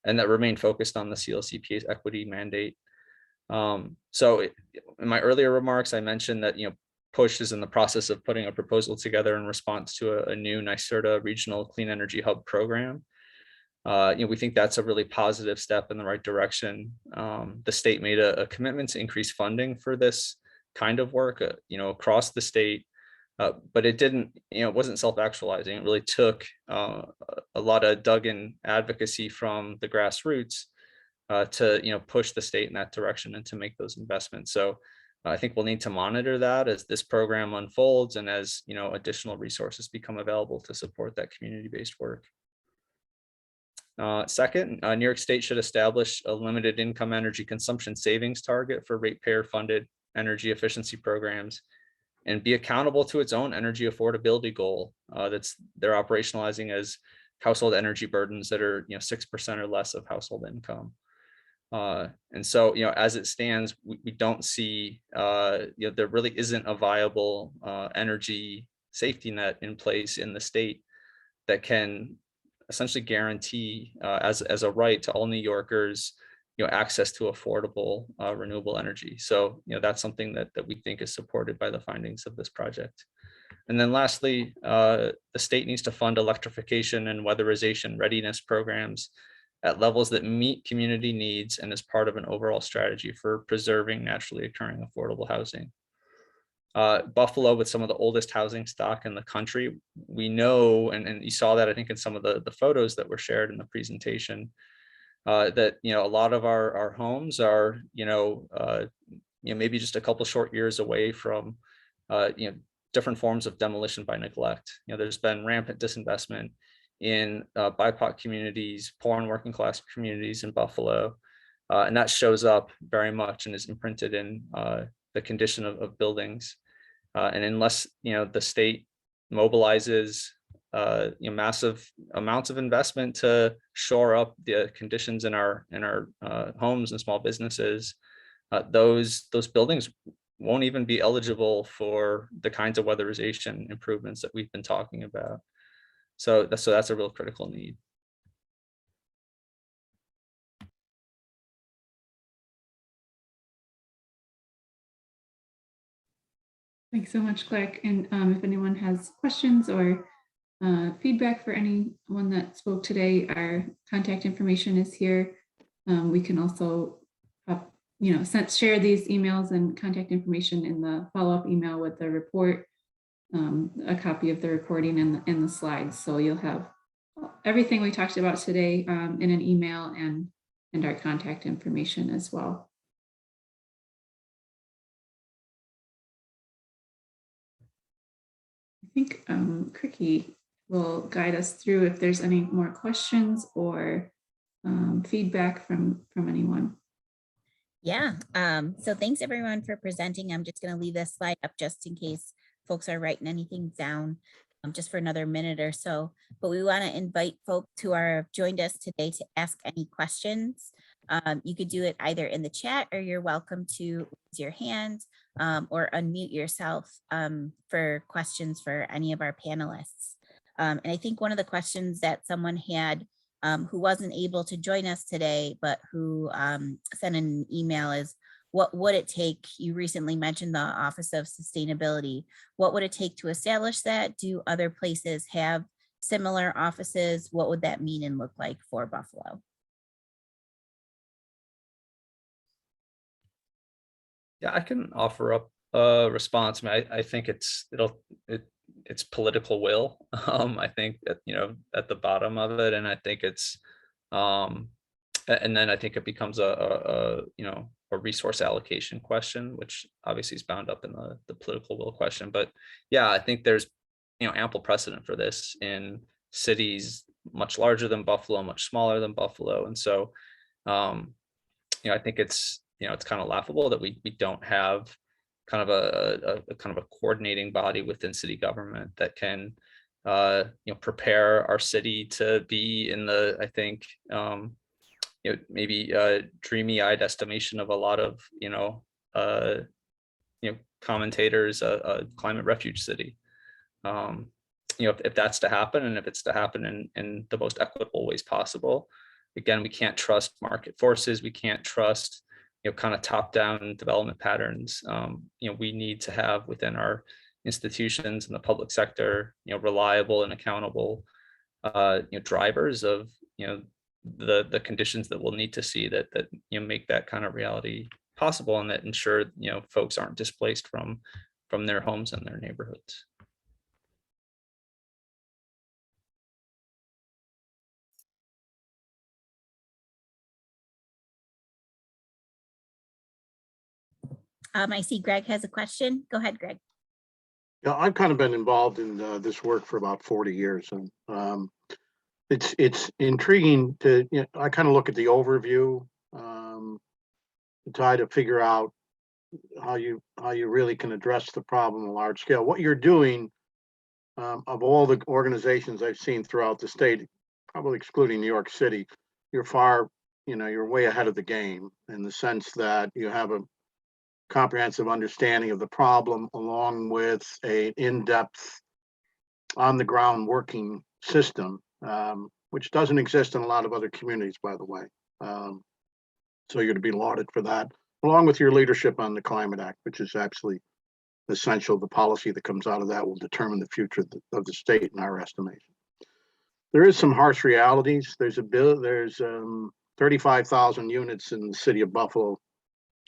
and that remain focused on the CLCPA's equity mandate. So in my earlier remarks, I mentioned that PUSH is in the process of putting a proposal together in response to a new NYSERDA regional clean energy hub program. We think that's a really positive step in the right direction. The state made a commitment to increase funding for this kind of work, across the state, but it didn't, it wasn't self-actualizing. It really took a lot of dug-in advocacy from the grassroots to push the state in that direction and to make those investments. So I think we'll need to monitor that as this program unfolds and as, you know, additional resources become available to support that community-based work. Second, New York State should establish a limited income energy consumption savings target for ratepayer funded energy efficiency programs and be accountable to its own energy affordability goal that's they're operationalizing as household energy burdens that are, you know, 6% or less of household income. And so, you know, as it stands, we don't see, you know, there really isn't a viable energy safety net in place in the state that can essentially guarantee as a right to all New Yorkers, you know, access to affordable renewable energy. So, you know, that's something that we think is supported by the findings of this project. And then lastly, the state needs to fund electrification and weatherization readiness programs at levels that meet community needs and as part of an overall strategy for preserving naturally occurring affordable housing. Buffalo, with some of the oldest housing stock in the country, we know, and you saw that I think in some of the photos that were shared in the presentation, that, you know, a lot of our homes are, you know, maybe just a couple short years away from, you know, different forms of demolition by neglect. You know, there's been rampant disinvestment in BIPOC communities, poor and working class communities in Buffalo, and that shows up very much and is imprinted in the condition of buildings. And unless, you know, the state mobilizes you know, massive amounts of investment to shore up the conditions in our homes and small businesses, those buildings won't even be eligible for the kinds of weatherization improvements that we've been talking about. So that's a real critical need. Thanks so much, Clarke. And if anyone has questions or feedback for anyone that spoke today, our contact information is here. We can also, you know, share these emails and contact information in the follow-up email with the report, a copy of the recording and the slides. So you'll have everything we talked about today in an email and our contact information as well. I think Kristich will guide us through if there's any more questions or feedback from anyone. Yeah, so thanks everyone for presenting. I'm just going to leave this slide up just in case folks are writing anything down just for another minute or so. But we want to invite folks who are joined us today to ask any questions. You could do it either in the chat or you're welcome to raise your hand or unmute yourself for questions for any of our panelists. And I think one of the questions that someone had who wasn't able to join us today, but who sent an email is, what would it take? You recently mentioned the Office of Sustainability. What would it take to establish that? Do other places have similar offices? What would that mean and look like for Buffalo? Yeah, I can offer up a response. I mean, I think it's political will. I think that, you know, at the bottom of it, and I think it's and then I think it becomes a you know, a resource allocation question, which obviously is bound up in the political will question. But yeah, I think there's, you know, ample precedent for this in cities much larger than Buffalo, much smaller than Buffalo, and so you know, I think it's, you know, it's kind of laughable that we don't have kind of a coordinating body within city government that can you know, prepare our city to be in the, I think you know, maybe dreamy-eyed estimation of a lot of, you know, commentators, a climate refuge city. You know, if that's to happen, and if it's to happen in the most equitable ways possible, again, we can't trust market forces. We can't trust, you know, kind of top-down development patterns. You know, we need to have within our institutions in the public sector, you know, reliable and accountable, you know, drivers of, you know, the conditions that we'll need to see that you know, make that kind of reality possible, and that ensure, you know, folks aren't displaced from their homes and their neighborhoods. I see Greg has a question. Go ahead, Greg. Yeah, I've kind of been involved in this work for about 40 years, and it's intriguing to, I kind of look at the overview, to try to figure out how you really can address the problem on a large scale. What you're doing, of all the organizations I've seen throughout the state, probably excluding New York City, you're way ahead of the game in the sense that you have a comprehensive understanding of the problem along with an in-depth on-the-ground working system, which doesn't exist in a lot of other communities, by the way. So you're to be lauded for that, along with your leadership on the Climate Act, which is absolutely essential. The policy that comes out of that will determine the future of the state in our estimation. There is some harsh realities. There's 35,000 units in the city of Buffalo,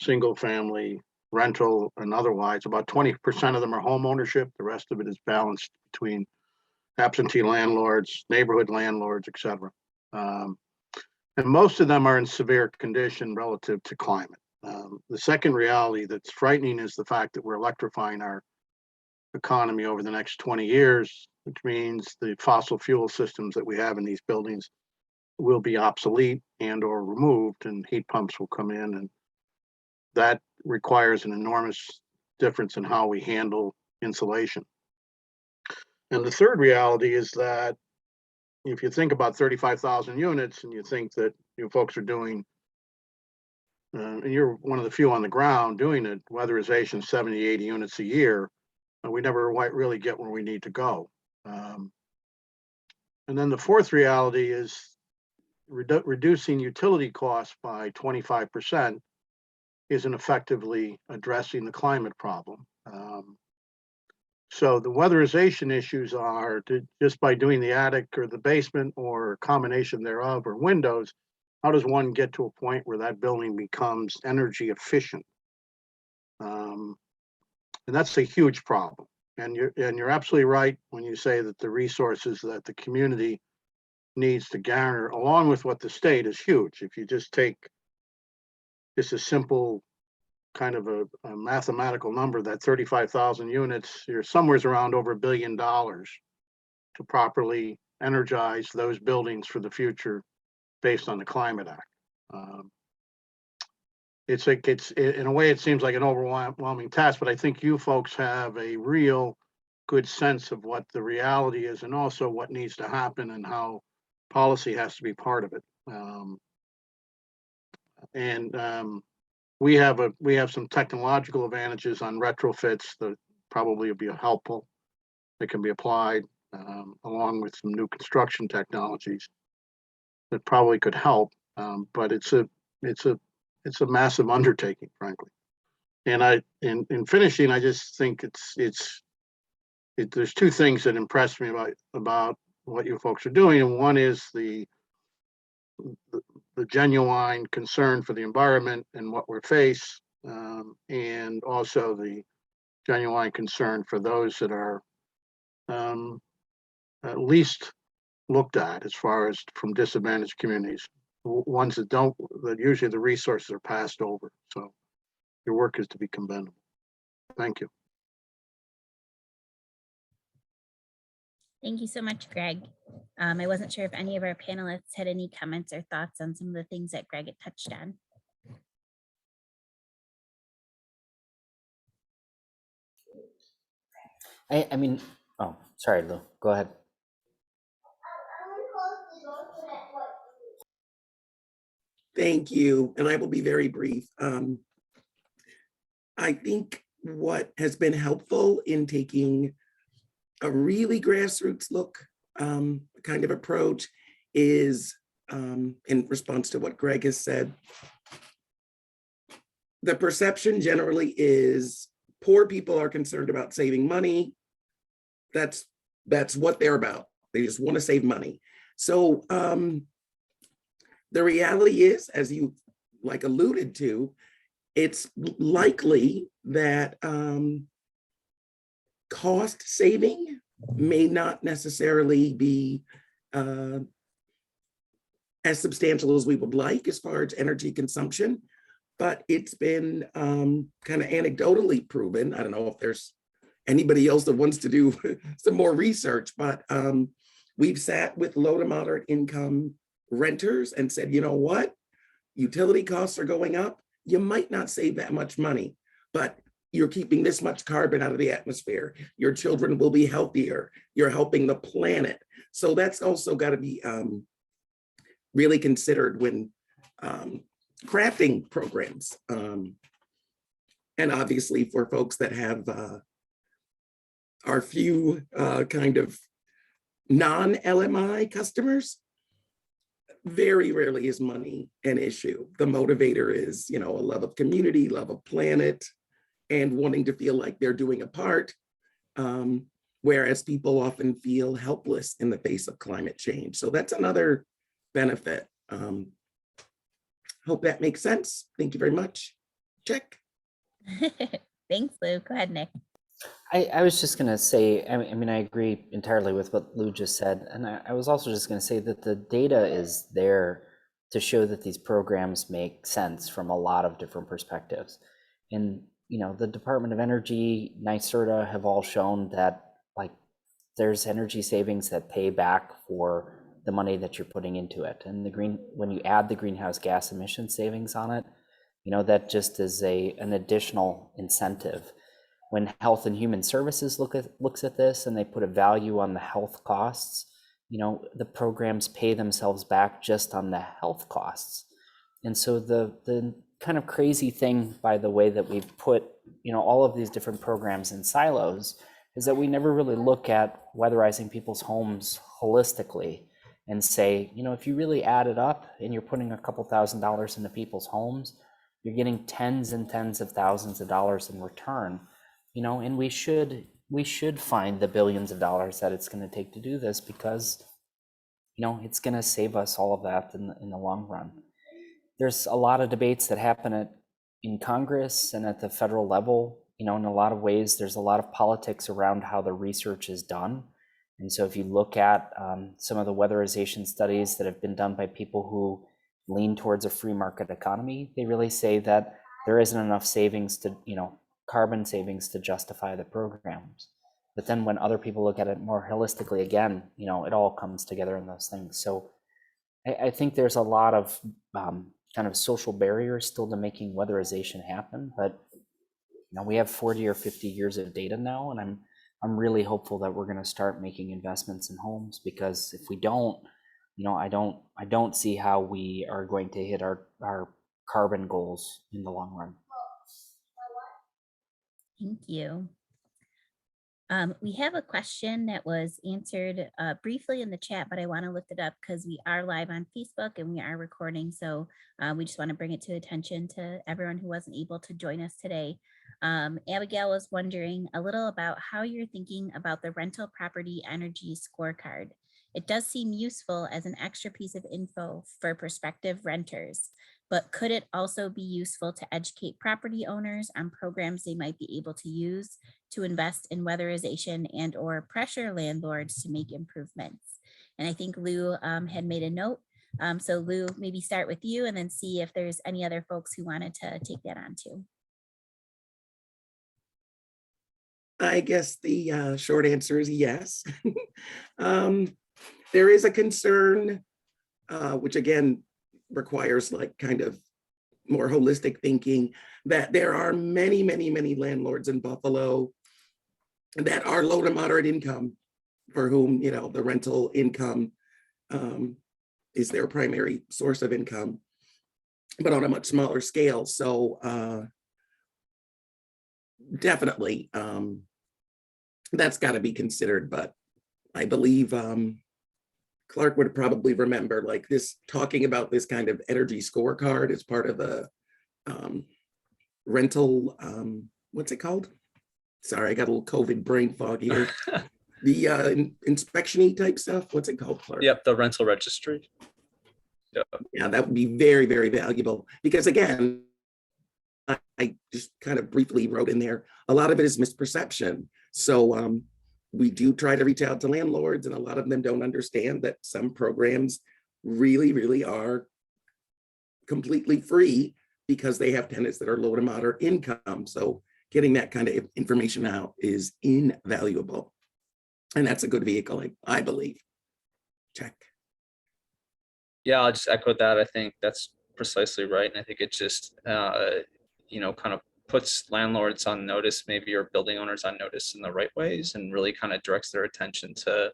single family, rental, and otherwise. About 20% of them are home ownership. The rest of it is balanced between absentee landlords, neighborhood landlords, et cetera. And most of them are in severe condition relative to climate. The second reality that's frightening is the fact that we're electrifying our economy over the next 20 years, which means the fossil fuel systems that we have in these buildings will be obsolete and or removed, and heat pumps will come in, and that requires an enormous difference in how we handle insulation. And the third reality is that if you think about 35,000 units and you think that you folks are doing, and you're one of the few on the ground doing it, weatherization 70, 80 units a year, we never really get where we need to go. And then the fourth reality is reducing utility costs by 25% isn't effectively addressing the climate problem. So the weatherization issues are just by doing the attic or the basement or a combination thereof or windows, how does one get to a point where that building becomes energy efficient? And that's a huge problem. And you're absolutely right when you say that the resources that the community needs to garner, along with what the state, is huge. If you just take just a simple kind of a mathematical number, that 35,000 units, you're somewhere around over $1 billion to properly energize those buildings for the future based on the Climate Act. It's in a way, it seems like an overwhelming task, but I think you folks have a real good sense of what the reality is and also what needs to happen and how policy has to be part of it. We have some technological advantages on retrofits that probably will be helpful. That can be applied along with some new construction technologies that probably could help. But it's a massive undertaking, frankly. And in finishing, I just think there's two things that impressed me about what you folks are doing, and one is the genuine concern for the environment and what we're faced, and also the genuine concern for those that are at least looked at as far as from disadvantaged communities, ones that usually the resources are passed over. So your work is to be commendable. Thank you. Thank you so much, Greg. I wasn't sure if any of our panelists had any comments or thoughts on some of the things that Greg had touched on. I mean, oh, sorry, Lou, go ahead. Thank you, and I will be very brief. I think what has been helpful in taking a really grassroots look kind of approach is, in response to what Greg has said, the perception generally is poor people are concerned about saving money. That's what they're about. They just want to save money. So the reality is, as you alluded to, it's likely that cost saving may not necessarily be as substantial as we would like as far as energy consumption, but it's been kind of anecdotally proven. I don't know if there's anybody else that wants to do some more research, but we've sat with low to moderate income renters and said, you know what? Utility costs are going up. You might not save that much money, but you're keeping this much carbon out of the atmosphere. Your children will be healthier. You're helping the planet. So that's also got to be really considered when crafting programs. And obviously for folks that have our few kind of non-LMI customers, very rarely is money an issue. The motivator is, you know, a love of community, love of planet, and wanting to feel like they're doing a part. Whereas people often feel helpless in the face of climate change. So that's another benefit. Hope that makes sense. Thank you very much. Check. Thanks, Lou. Go ahead, Nick. I was just going to say, I mean, I agree entirely with what Lou just said. And I was also just going to say that the data is there to show that these programs make sense from a lot of different perspectives. And, you know, the Department of Energy, NYSERDA have all shown that, like, there's energy savings that pay back for the money that you're putting into it. And when you add the greenhouse gas emission savings on it, you know, that just is an additional incentive. When Health and Human Services looks at this and they put a value on the health costs, you know, the programs pay themselves back just on the health costs. And so the kind of crazy thing, by the way, that we've put, you know, all of these different programs in silos is that we never really look at weatherizing people's homes holistically and say, you know, if you really add it up and you're putting a couple $1,000s into people's homes, you're getting tens and tens of thousands of dollars in return. You know, and we should find the billions of dollars that it's going to take to do this, because, you know, it's going to save us all of that in the long run. There's a lot of debates that happen in Congress and at the federal level. You know, in a lot of ways, there's a lot of politics around how the research is done. And so if you look at some of the weatherization studies that have been done by people who lean towards a free market economy, they really say that there isn't enough savings to, you know, carbon savings to justify the programs. But then when other people look at it more holistically, again, you know, it all comes together in those things. So I think there's a lot of kind of social barriers still to making weatherization happen. But, you know, we have 40 or 50 years of data now, and I'm really hopeful that we're going to start making investments in homes, because if we don't, you know, I don't see how we are going to hit our carbon goals in the long run. Thank you. We have a question that was answered briefly in the chat, but I want to lift it up because we are live on Facebook and we are recording. So we just want to bring it to attention to everyone who wasn't able to join us today. Abigail was wondering a little about how you're thinking about the rental property energy scorecard. It does seem useful as an extra piece of info for prospective renters, but could it also be useful to educate property owners on programs they might be able to use to invest in weatherization and or pressure landlords to make improvements? And I think Lou had made a note. So Lou, maybe start with you and then see if there's any other folks who wanted to take that on too. I guess the short answer is yes. There is a concern, which again requires like kind of more holistic thinking, that there are many, many, many landlords in Buffalo that are low to moderate income, for whom, you know, the rental income is their primary source of income, but on a much smaller scale. So definitely that's got to be considered. But I believe Clarke would probably remember like this, talking about this kind of energy scorecard as part of the rental, what's it called? Sorry, I got a little COVID brain fog here. The inspection-y type stuff, what's it called, Clarke? Yep, the rental registry. Yep. Yeah, that would be very, very valuable, because again, I just kind of briefly wrote in there, a lot of it is misperception. So we do try to reach out to landlords, and a lot of them don't understand that some programs really, really are completely free because they have tenants that are low to moderate income. So getting that kind of information out is invaluable. And that's a good vehicle, I believe. Check. Yeah, I'll just echo that. I think that's precisely right. And I think it just, you know, kind of puts landlords on notice, maybe, or building owners on notice in the right ways, and really kind of directs their attention to,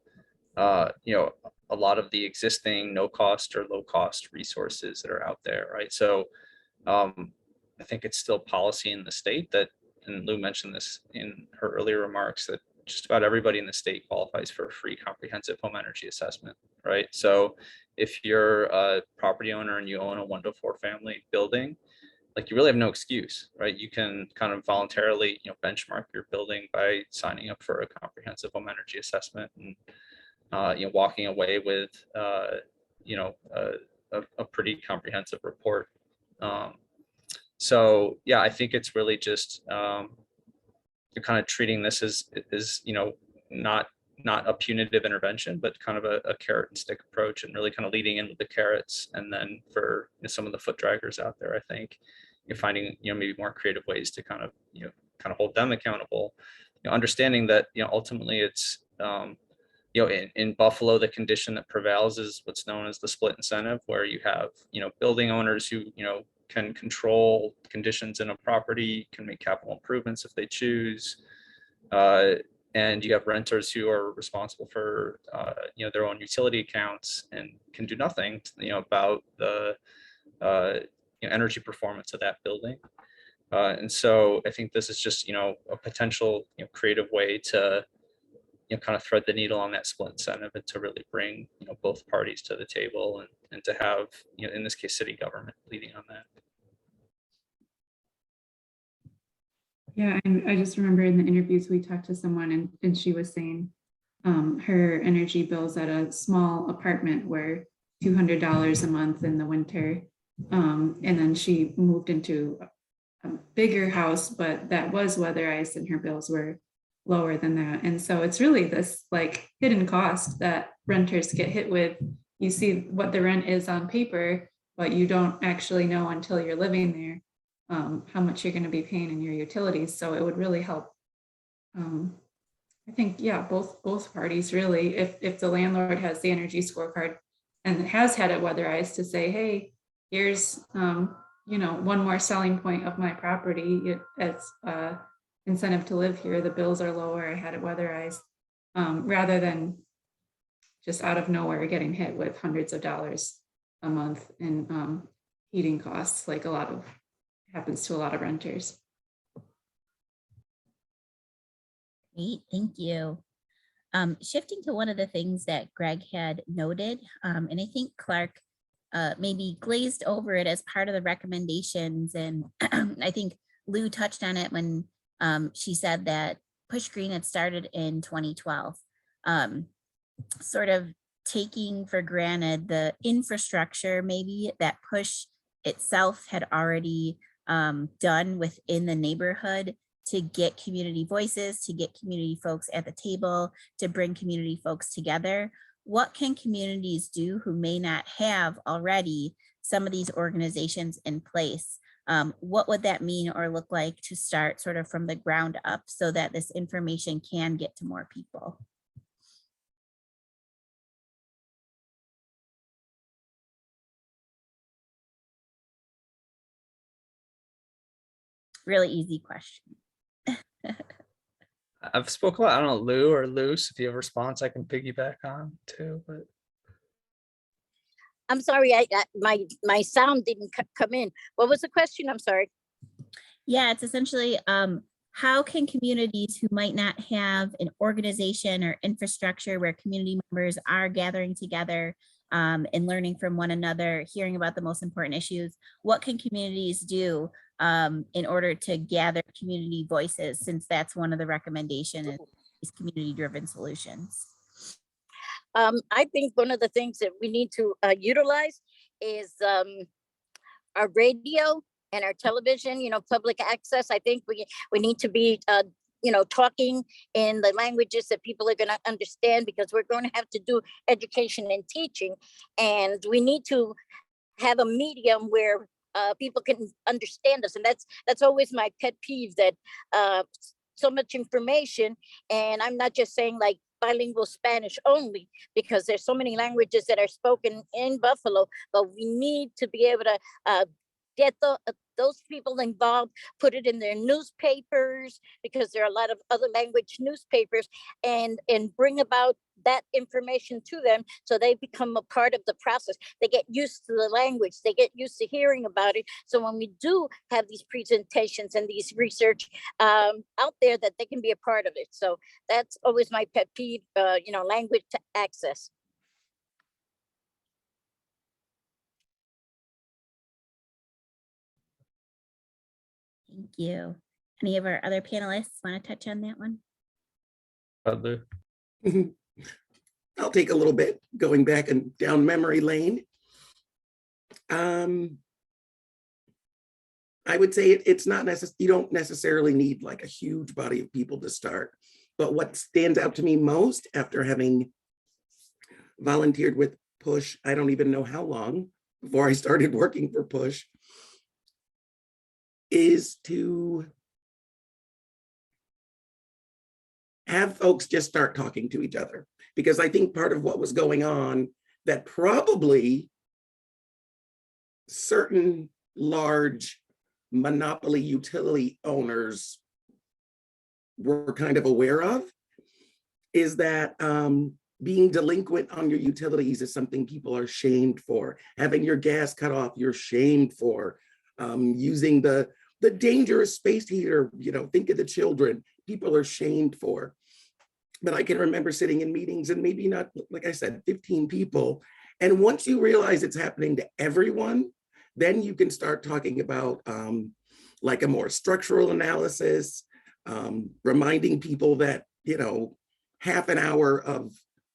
you know, a lot of the existing no cost or low cost resources that are out there, right? So I think it's still policy in the state that, and Lou mentioned this in her earlier remarks, that just about everybody in the state qualifies for a free comprehensive home energy assessment, right? So if you're a property owner and you own a 1 to 4 family building, like, you really have no excuse, right? You can kind of voluntarily, you know, benchmark your building by signing up for a comprehensive home energy assessment, and you know, walking away with you know, a pretty comprehensive report. So yeah, I think it's really just you're kind of treating this as you know, not a punitive intervention, but kind of a carrot and stick approach, and really kind of leading in with the carrots. And then for, you know, some of the foot draggers out there, I think you're finding, you know, maybe more creative ways to kind of, you know, kind of hold them accountable, you know, understanding that, you know, ultimately it's you know, in Buffalo, the condition that prevails is what's known as the split incentive, where you have, you know, building owners who, you know, can control conditions in a property, can make capital improvements if they choose, and you have renters who are responsible for, you know, their own utility accounts and can do nothing, you know, about the you know, energy performance of that building. And so I think this is just, you know, a potential, you know, creative way to, you know, kind of thread the needle on that split incentive, and to really bring, you know, both parties to the table, and to have, you know, in this case, city government leading on that. Yeah, and I just remember in the interviews, we talked to someone, and she was saying her energy bills at a small apartment were $200 a month in the winter. And then she moved into a bigger house, but that was weatherized, and her bills were lower than that. And so it's really this like hidden cost that renters get hit with. You see what the rent is on paper, but you don't actually know until you're living there how much you're going to be paying in your utilities. So it would really help. I think, yeah, both parties really, if the landlord has the energy scorecard and has had it weatherized, to say, hey, here's you know, one more selling point of my property. It's incentive to live here. The bills are lower. I had it weatherized, rather than just out of nowhere getting hit with hundreds of dollars a month in heating costs, like happens to a lot of renters. Great, thank you. Shifting to one of the things that Greg had noted, and I think Clarke maybe glazed over it as part of the recommendations. And I think Lou touched on it when she said that Push Green had started in 2012, sort of taking for granted the infrastructure maybe that Push itself had already done within the neighborhood to get community voices, to get community folks at the table, to bring community folks together. What can communities do who may not have already some of these organizations in place? What would that mean or look like to start sort of from the ground up so that this information can get to more people? Really easy question. I've spoken a lot. I don't know, Lou or Luce, if you have a response I can piggyback on too, but. I'm sorry, my sound didn't come in. What was the question? I'm sorry. Yeah, it's essentially how can communities who might not have an organization or infrastructure where community members are gathering together and learning from one another, hearing about the most important issues, what can communities do in order to gather community voices, since that's one of the recommendations is community-driven solutions? I think one of the things that we need to utilize is our radio and our television, you know, public access. I think we need to be, you know, talking in the languages that people are going to understand, because we're going to have to do education and teaching. And we need to have a medium where people can understand us. And that's always my pet peeve, that so much information. And I'm not just saying like bilingual Spanish only, because there's so many languages that are spoken in Buffalo, but we need to be able to get those people involved, put it in their newspapers, because there are a lot of other language newspapers, and bring about that information to them, so they become a part of the process. They get used to the language, they get used to hearing about it. So when we do have these presentations and these research out there, that they can be a part of it. So that's always my pet peeve, language to access. Thank you. Any of our other panelists want to touch on that one? Other. I'll take a little bit going back and down memory lane. I would say it's not necessary. You don't necessarily need like a huge body of people to start. But what stands out to me most after having volunteered with Push, I don't even know how long before I started working for Push, is to have folks just start talking to each other. Because I think part of what was going on, that probably certain large monopoly utility owners were kind of aware of, is that being delinquent on your utilities is something people are shamed for. Having your gas cut off, you're shamed for. Using the dangerous space heater, think of the children, people are shamed for. But I can remember sitting in meetings, and maybe not, like I said, 15 people. And once you realize it's happening to everyone, then you can start talking about like a more structural analysis, reminding people that, half an hour of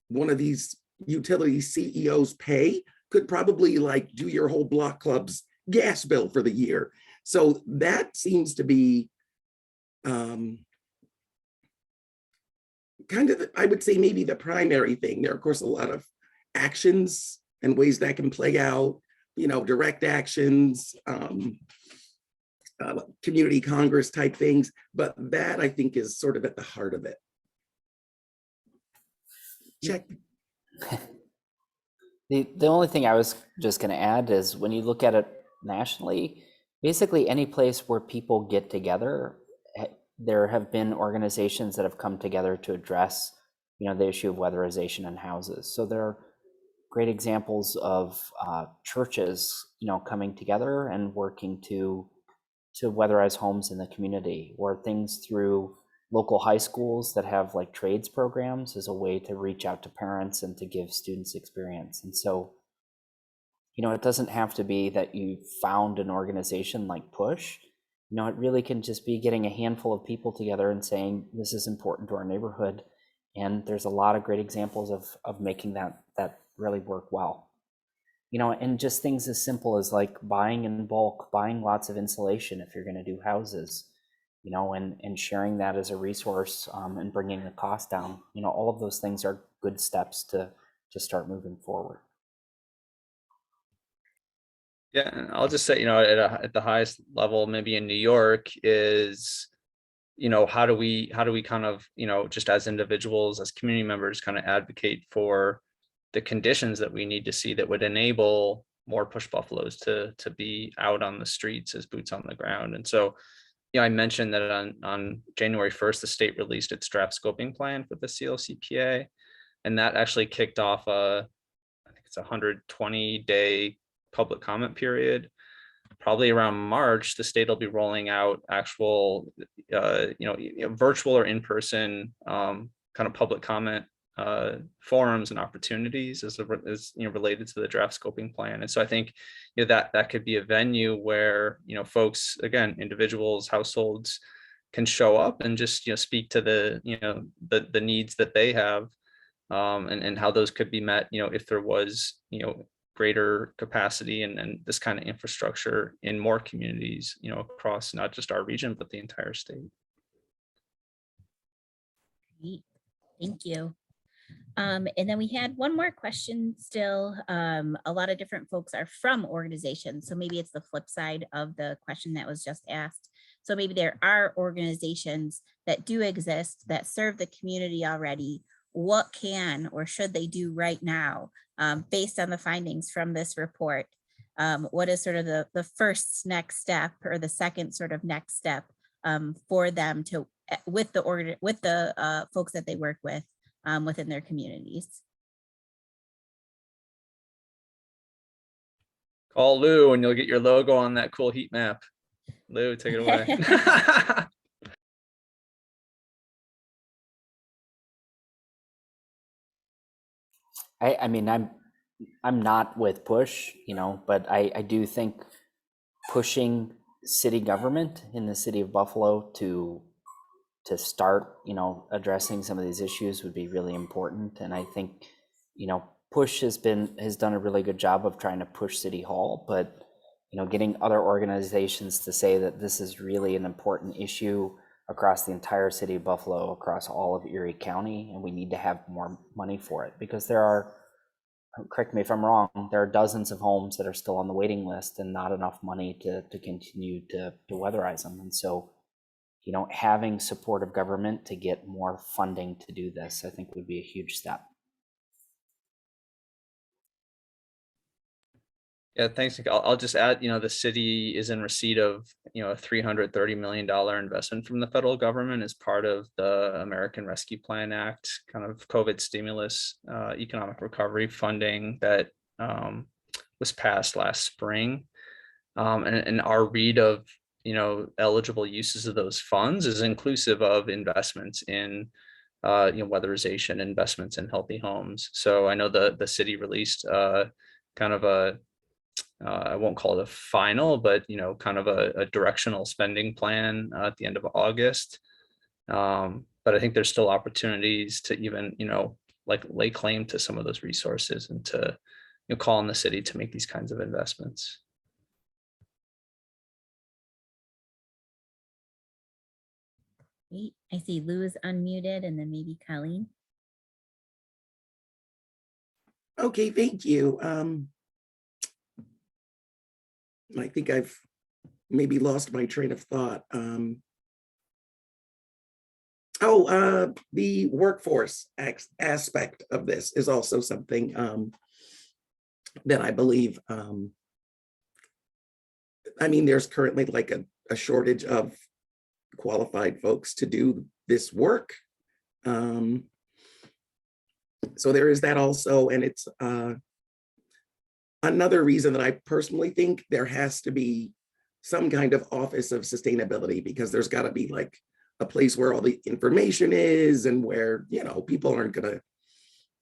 one of these utility CEOs' pay could probably like do your whole block club's gas bill for the year. So that seems to be kind of, I would say, maybe the primary thing. There are, of course, a lot of actions and ways that can play out, direct actions, community Congress type things, but that I think is sort of at the heart of it. Check. The only thing I was just going to add is when you look at it nationally, basically any place where people get together, there have been organizations that have come together to address, the issue of weatherization in houses. So there are great examples of churches, coming together and working to weatherize homes in the community, or things through local high schools that have like trades programs as a way to reach out to parents and to give students experience. And so, it doesn't have to be that you found an organization like Push. It really can just be getting a handful of people together and saying, this is important to our neighborhood. And there's a lot of great examples of making that really work well. And just things as simple as like buying in bulk, buying lots of insulation if you're going to do houses, and sharing that as a resource, and bringing the cost down. All of those things are good steps to start moving forward. Yeah, and I'll just say, at the highest level, maybe in New York, is, how do we kind of, just as individuals, as community members, kind of advocate for the conditions that we need to see that would enable more Push Buffaloes to be out on the streets as boots on the ground. And so, I mentioned that on January 1st, the state released its draft scoping plan for the CLCPA, and that actually kicked off I think it's a 120-day public comment period. Probably around March, the state will be rolling out actual, virtual or in-person kind of public comment forums and opportunities as related to the draft scoping plan. And so I think that could be a venue where folks, again, individuals, households, can show up and just speak to the needs that they have, and how those could be met if there was greater capacity and this kind of infrastructure in more communities across not just our region but the entire state. Great. Thank you. And then we had one more question still. A lot of different folks are from organizations, so maybe it's the flip side of the question that was just asked. So maybe there are organizations that do exist that serve the community already. What can or should they do right now based on the findings from this report? What is sort of the first next step or the second sort of next step for them to with the folks that they work with within their communities? Call Lou and you'll get your logo on that cool heat map. Lou, take it away. I mean, I'm not with push, you know, but I do think pushing city government in the city of Buffalo to start, you know, addressing some of these issues would be really important. And I think, you know, push has done a really good job of trying to push City Hall, but, you know, getting other organizations to say that this is really an important issue across the entire city of Buffalo, across all of Erie County, and we need to have more money for it, because there are, correct me if I'm wrong, there are dozens of homes that are still on the waiting list and not enough money to continue to weatherize them. And so, you know, having support of government to get more funding to do this, I think would be a huge step. Yeah, thanks, Nick. I'll just add, you know, the city is in receipt of, you know, a $330 million investment from the federal government as part of the American Rescue Plan Act, kind of COVID stimulus, economic recovery funding that was passed last spring. And our read of, you know, eligible uses of those funds is inclusive of investments in, you know, weatherization, investments in healthy homes. So I know the city released kind of a, I won't call it a final, but, you know, kind of a directional spending plan at the end of August. But I think there's still opportunities to even, you know, like lay claim to some of those resources and to, you know, call on the city to make these kinds of investments. Great. I see Lou is unmuted, and then maybe Colleen. Okay, thank you. I think I've maybe lost my train of thought. The workforce aspect of this is also something that I believe, I mean, there's currently like a shortage of qualified folks to do this work. So there is that also, and it's another reason that I personally think there has to be some kind of office of sustainability, because there's got to be like a place where all the information is, and where, you know, people aren't gonna,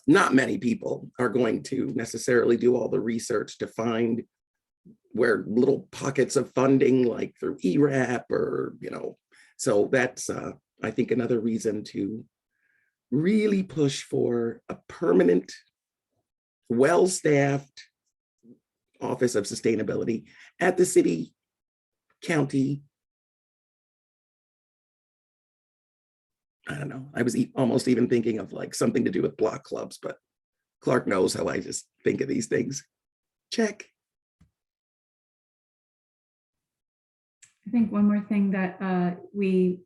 not many people are going to necessarily do all the research to find where little pockets of funding, like through ERAP or, you know, so that's, I think, another reason to really push for a permanent, well-staffed office of sustainability at the city, county. I don't know. I was almost even thinking of like something to do with block clubs, but Clarke knows how I just think of these things. Check. I think one more thing that we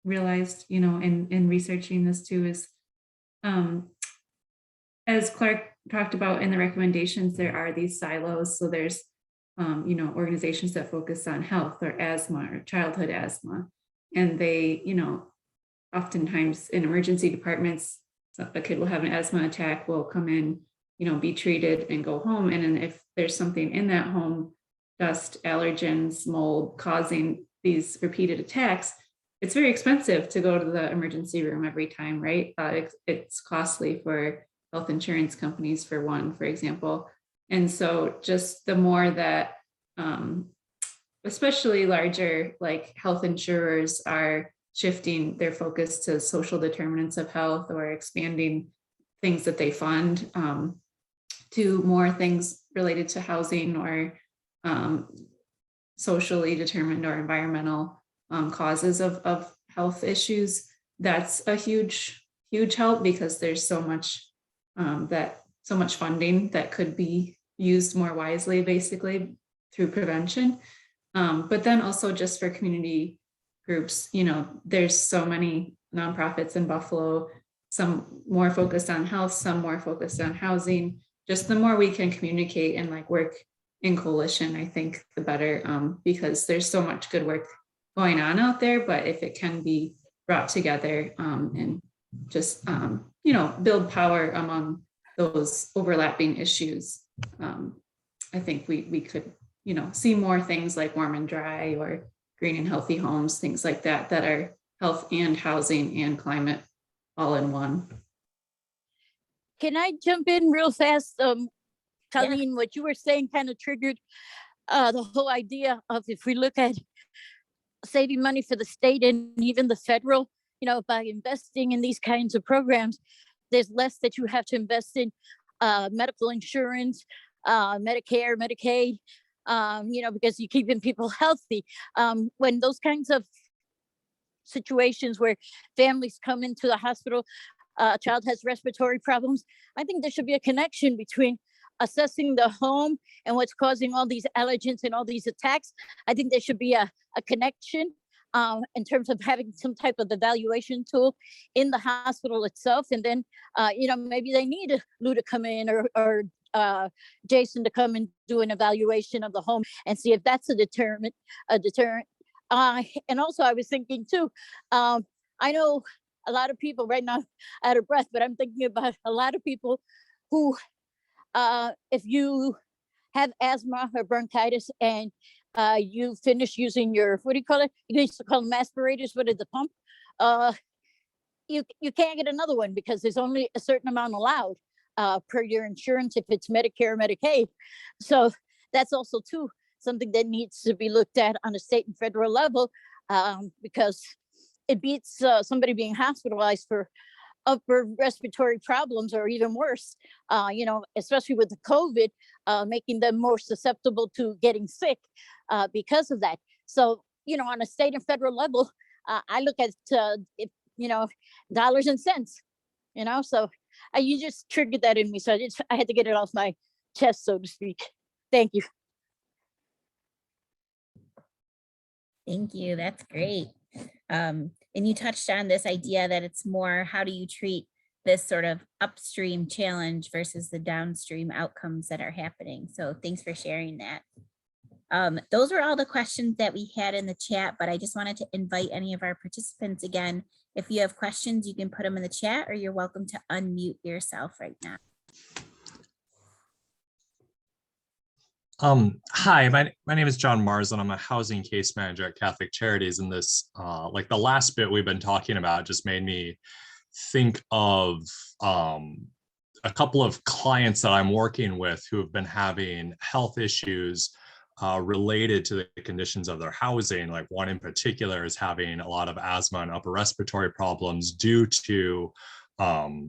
realized, you know, in researching this too is, as Clarke talked about in the recommendations, there are these silos. So there's, you know, organizations that focus on health or asthma or childhood asthma. And they, you know, oftentimes in emergency departments, a kid will have an asthma attack, will come in, you know, be treated and go home. And then if there's something in that home, dust, allergens, mold, causing these repeated attacks, it's very expensive to go to the emergency room every time, right? It's costly for health insurance companies, for one, for example. And so just the more that, especially larger like health insurers are shifting their focus to social determinants of health, or expanding things that they fund to more things related to housing or socially determined or environmental causes of health issues, that's a huge help, because there's so much that so much funding that could be used more wisely, basically through prevention. But then also just for community groups, there's so many nonprofits in Buffalo, some more focused on health, some more focused on housing. Just the more we can communicate and like work in coalition, I think the better, because there's so much good work going on out there. But if it can be brought together and just, build power among those overlapping issues, I think we could, see more things like warm and dry or green and healthy homes, things like that, that are health and housing and climate all in one. Can I jump in real fast? Colleen, what you were saying kind of triggered the whole idea of, if we look at saving money for the state and even the federal, by investing in these kinds of programs, there's less that you have to invest in medical insurance, Medicare, Medicaid, because you're keeping people healthy. When those kinds of situations where families come into the hospital, a child has respiratory problems, I think there should be a connection between assessing the home and what's causing all these allergens and all these attacks. I think there should be a connection in terms of having some type of evaluation tool in the hospital itself. And then, maybe they need Lou to come in or Jason to come and do an evaluation of the home and see if that's a deterrent. And also I was thinking too, I know a lot of people right now out of breath, but I'm thinking about a lot of people who, if you have asthma or bronchitis and you finish using your, what do you call it? You used to call them aspirators, what is the pump? You can't get another one because there's only a certain amount allowed per your insurance if it's Medicare or Medicaid. So that's also too something that needs to be looked at on a state and federal level, because it beats somebody being hospitalized for upper respiratory problems or even worse, especially with the COVID, making them more susceptible to getting sick because of that. So, on a state and federal level, I look at, dollars and cents, so you just triggered that in me. So I had to get it off my chest, so to speak. Thank you. Thank you. That's great. And you touched on this idea that it's more, how do you treat this sort of upstream challenge versus the downstream outcomes that are happening? So thanks for sharing that. Those were all the questions that we had in the chat, but I just wanted to invite any of our participants again. If you have questions, you can put them in the chat, or you're welcome to unmute yourself right now. Hi, my name is John Mars, and I'm a housing case manager at Catholic Charities. And this, like the last bit we've been talking about, just made me think of a couple of clients that I'm working with who have been having health issues related to the conditions of their housing. Like one in particular is having a lot of asthma and upper respiratory problems due to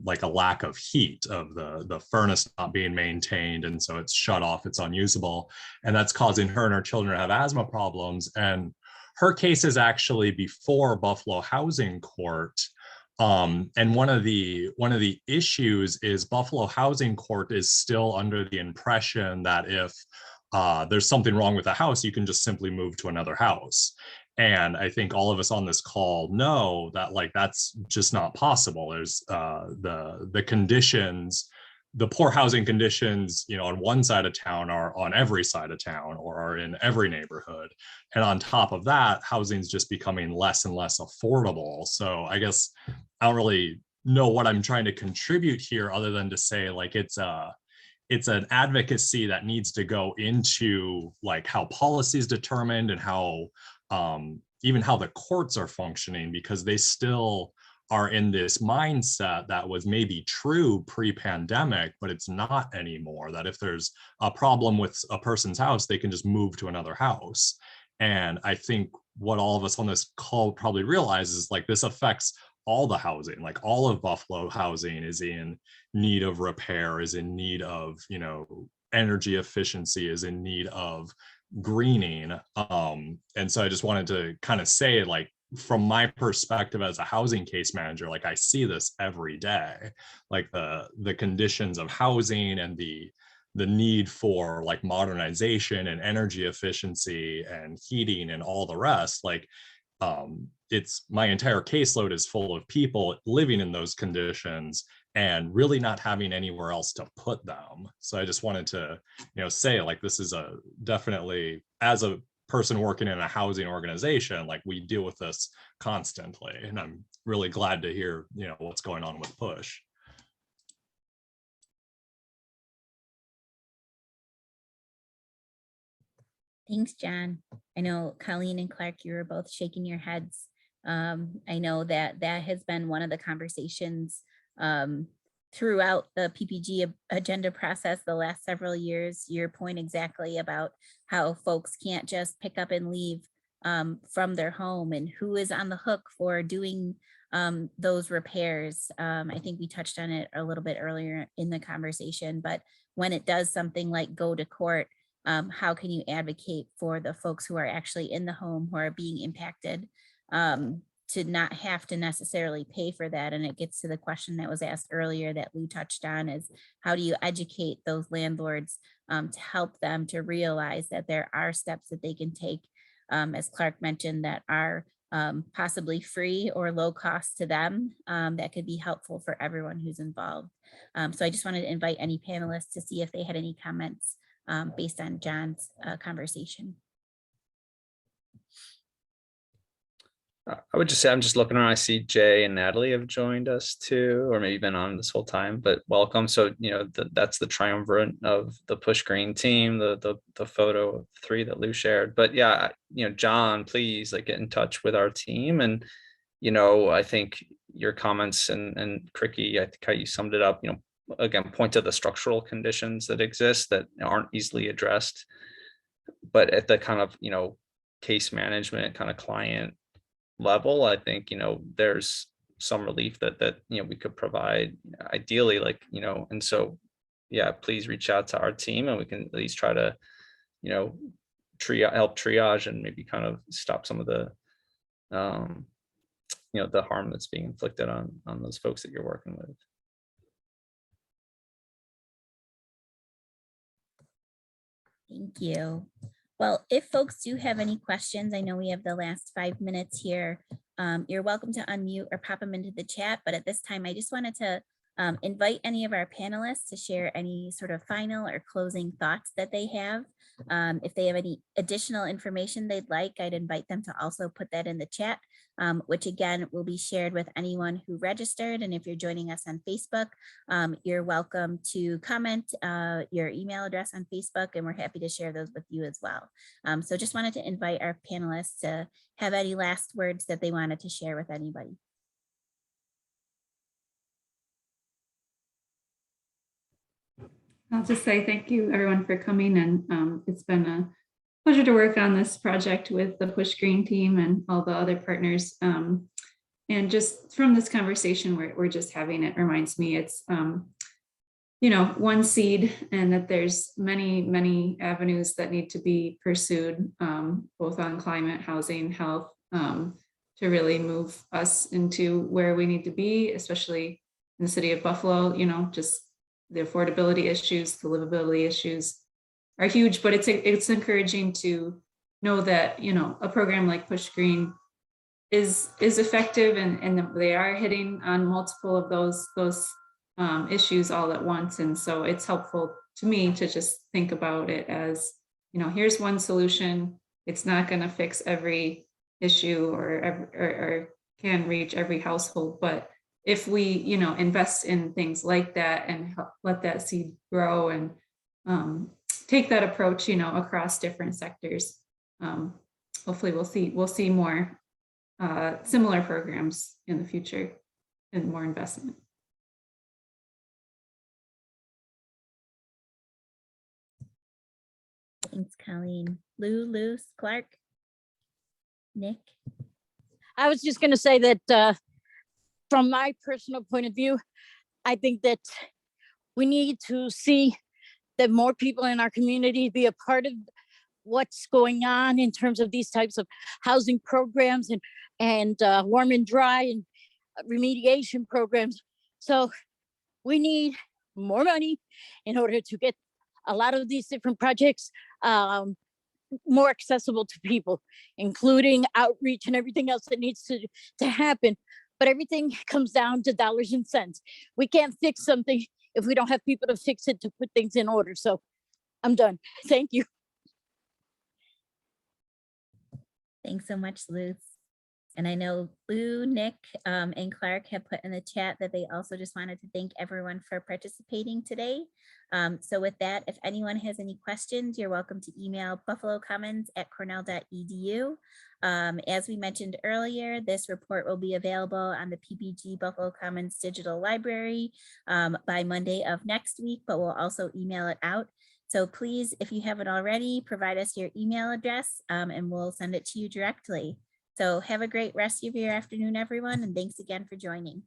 like a lack of heat of the furnace not being maintained, and so it's shut off, it's unusable, and that's causing her and her children to have asthma problems. And her case is actually before Buffalo Housing Court, and one of the issues is Buffalo Housing Court is still under the impression that if there's something wrong with the house, you can just simply move to another house. And I think all of us on this call know that like that's just not possible. There's the conditions, the poor housing conditions, on one side of town are on every side of town or are in every neighborhood. And on top of that, housing's just becoming less and less affordable. So I guess I don't really know what I'm trying to contribute here other than to say like it's an advocacy that needs to go into like how policy is determined and how even how the courts are functioning, because they still are in this mindset that was maybe true pre-pandemic, but it's not anymore, that if there's a problem with a person's house, they can just move to another house. And I think what all of us on this call probably realize is like this affects all the housing, like all of Buffalo housing is in need of repair, is in need of, energy efficiency, is in need of greening. And so I just wanted to kind of say like from my perspective as a housing case manager, like I see this every day, like the conditions of housing and the need for like modernization and energy efficiency and heating and all the rest. Like it's my entire caseload is full of people living in those conditions and really not having anywhere else to put them. So I just wanted to, say like this is a definitely, as a person working in a housing organization, like we deal with this constantly, and I'm really glad to hear what's going on with Push. Thanks, John. I know Colleen and Clarke, you were both shaking your heads. I know that has been one of the conversations throughout the PPG agenda process the last several years. Your point exactly about how folks can't just pick up and leave from their home, and who is on the hook for doing those repairs. I think we touched on it a little bit earlier in the conversation, but when it does something like go to court, how can you advocate for the folks who are actually in the home who are being impacted to not have to necessarily pay for that? And it gets to the question that was asked earlier that Lou touched on, is how do you educate those landlords to help them to realize that there are steps that they can take, as Clarke mentioned, that are possibly free or low cost to them, that could be helpful for everyone who's involved. So I just wanted to invite any panelists to see if they had any comments based on John's conversation. I would just say, I'm just looking around, I see Jay and Natalie have joined us too, or maybe been on this whole time, but welcome. So, that's the triumvirate of the Push Green team, the photo of 3 that Lou shared. But yeah, John, please like get in touch with our team. And, I think your comments and Cricky, I think how you summed it up, again, point to the structural conditions that exist that aren't easily addressed, but at the kind of, case management kind of client level, I think, there's some relief that we could provide ideally, like, and so, yeah, please reach out to our team and we can at least try to, help triage and maybe kind of stop some of the, the harm that's being inflicted on those folks that you're working with. Thank you. Well, if folks do have any questions, I know we have the last 5 minutes here. You're welcome to unmute or pop them into the chat. But at this time, I just wanted to invite any of our panelists to share any sort of final or closing thoughts that they have. If they have any additional information they'd like, I'd invite them to also put that in the chat, which again will be shared with anyone who registered. And if you're joining us on Facebook, you're welcome to comment your email address on Facebook, and we're happy to share those with you as well. So just wanted to invite our panelists to have any last words that they wanted to share with anybody. I'll just say thank you everyone for coming, and it's been a pleasure to work on this project with the Push Green team and all the other partners. And just from this conversation we're just having, it reminds me it's one seed, and that there's many avenues that need to be pursued, both on climate, housing, health, to really move us into where we need to be, especially in the city of Buffalo. Just the affordability issues, the livability issues are huge, but it's encouraging to know that, a program like Push Green is effective, and they are hitting on multiple of those issues all at once. And so it's helpful to me to just think about it as, here's one solution. It's not going to fix every issue or can reach every household, but if we, invest in things like that and let that seed grow and take that approach, across different sectors, hopefully we'll see more similar programs in the future and more investment. Thanks, Colleen. Lou, Clarke, Nick. I was just going to say that from my personal point of view, I think that we need to see that more people in our community be a part what's going on in terms of these types of housing programs and warm and dry and remediation programs. So we need more money in order to get a lot of these different projects more accessible to people, including outreach and everything else that needs to happen. But everything comes down to dollars and cents. We can't fix something if we don't have people to fix it, to put things in order. So I'm done. Thank you. Thanks so much, Luz. And I know Lou, Nick, and Clarke have put in the chat that they also just wanted to thank everyone for participating today. So with that, if anyone has any questions, you're welcome to email buffalocommons@cornell.edu. As we mentioned earlier, this report will be available on the PPG Buffalo Commons Digital Library by Monday of next week, but we'll also email it out. So please, if you haven't already, provide us your email address and we'll send it to you directly. So have a great rest of your afternoon, everyone, and thanks again for joining.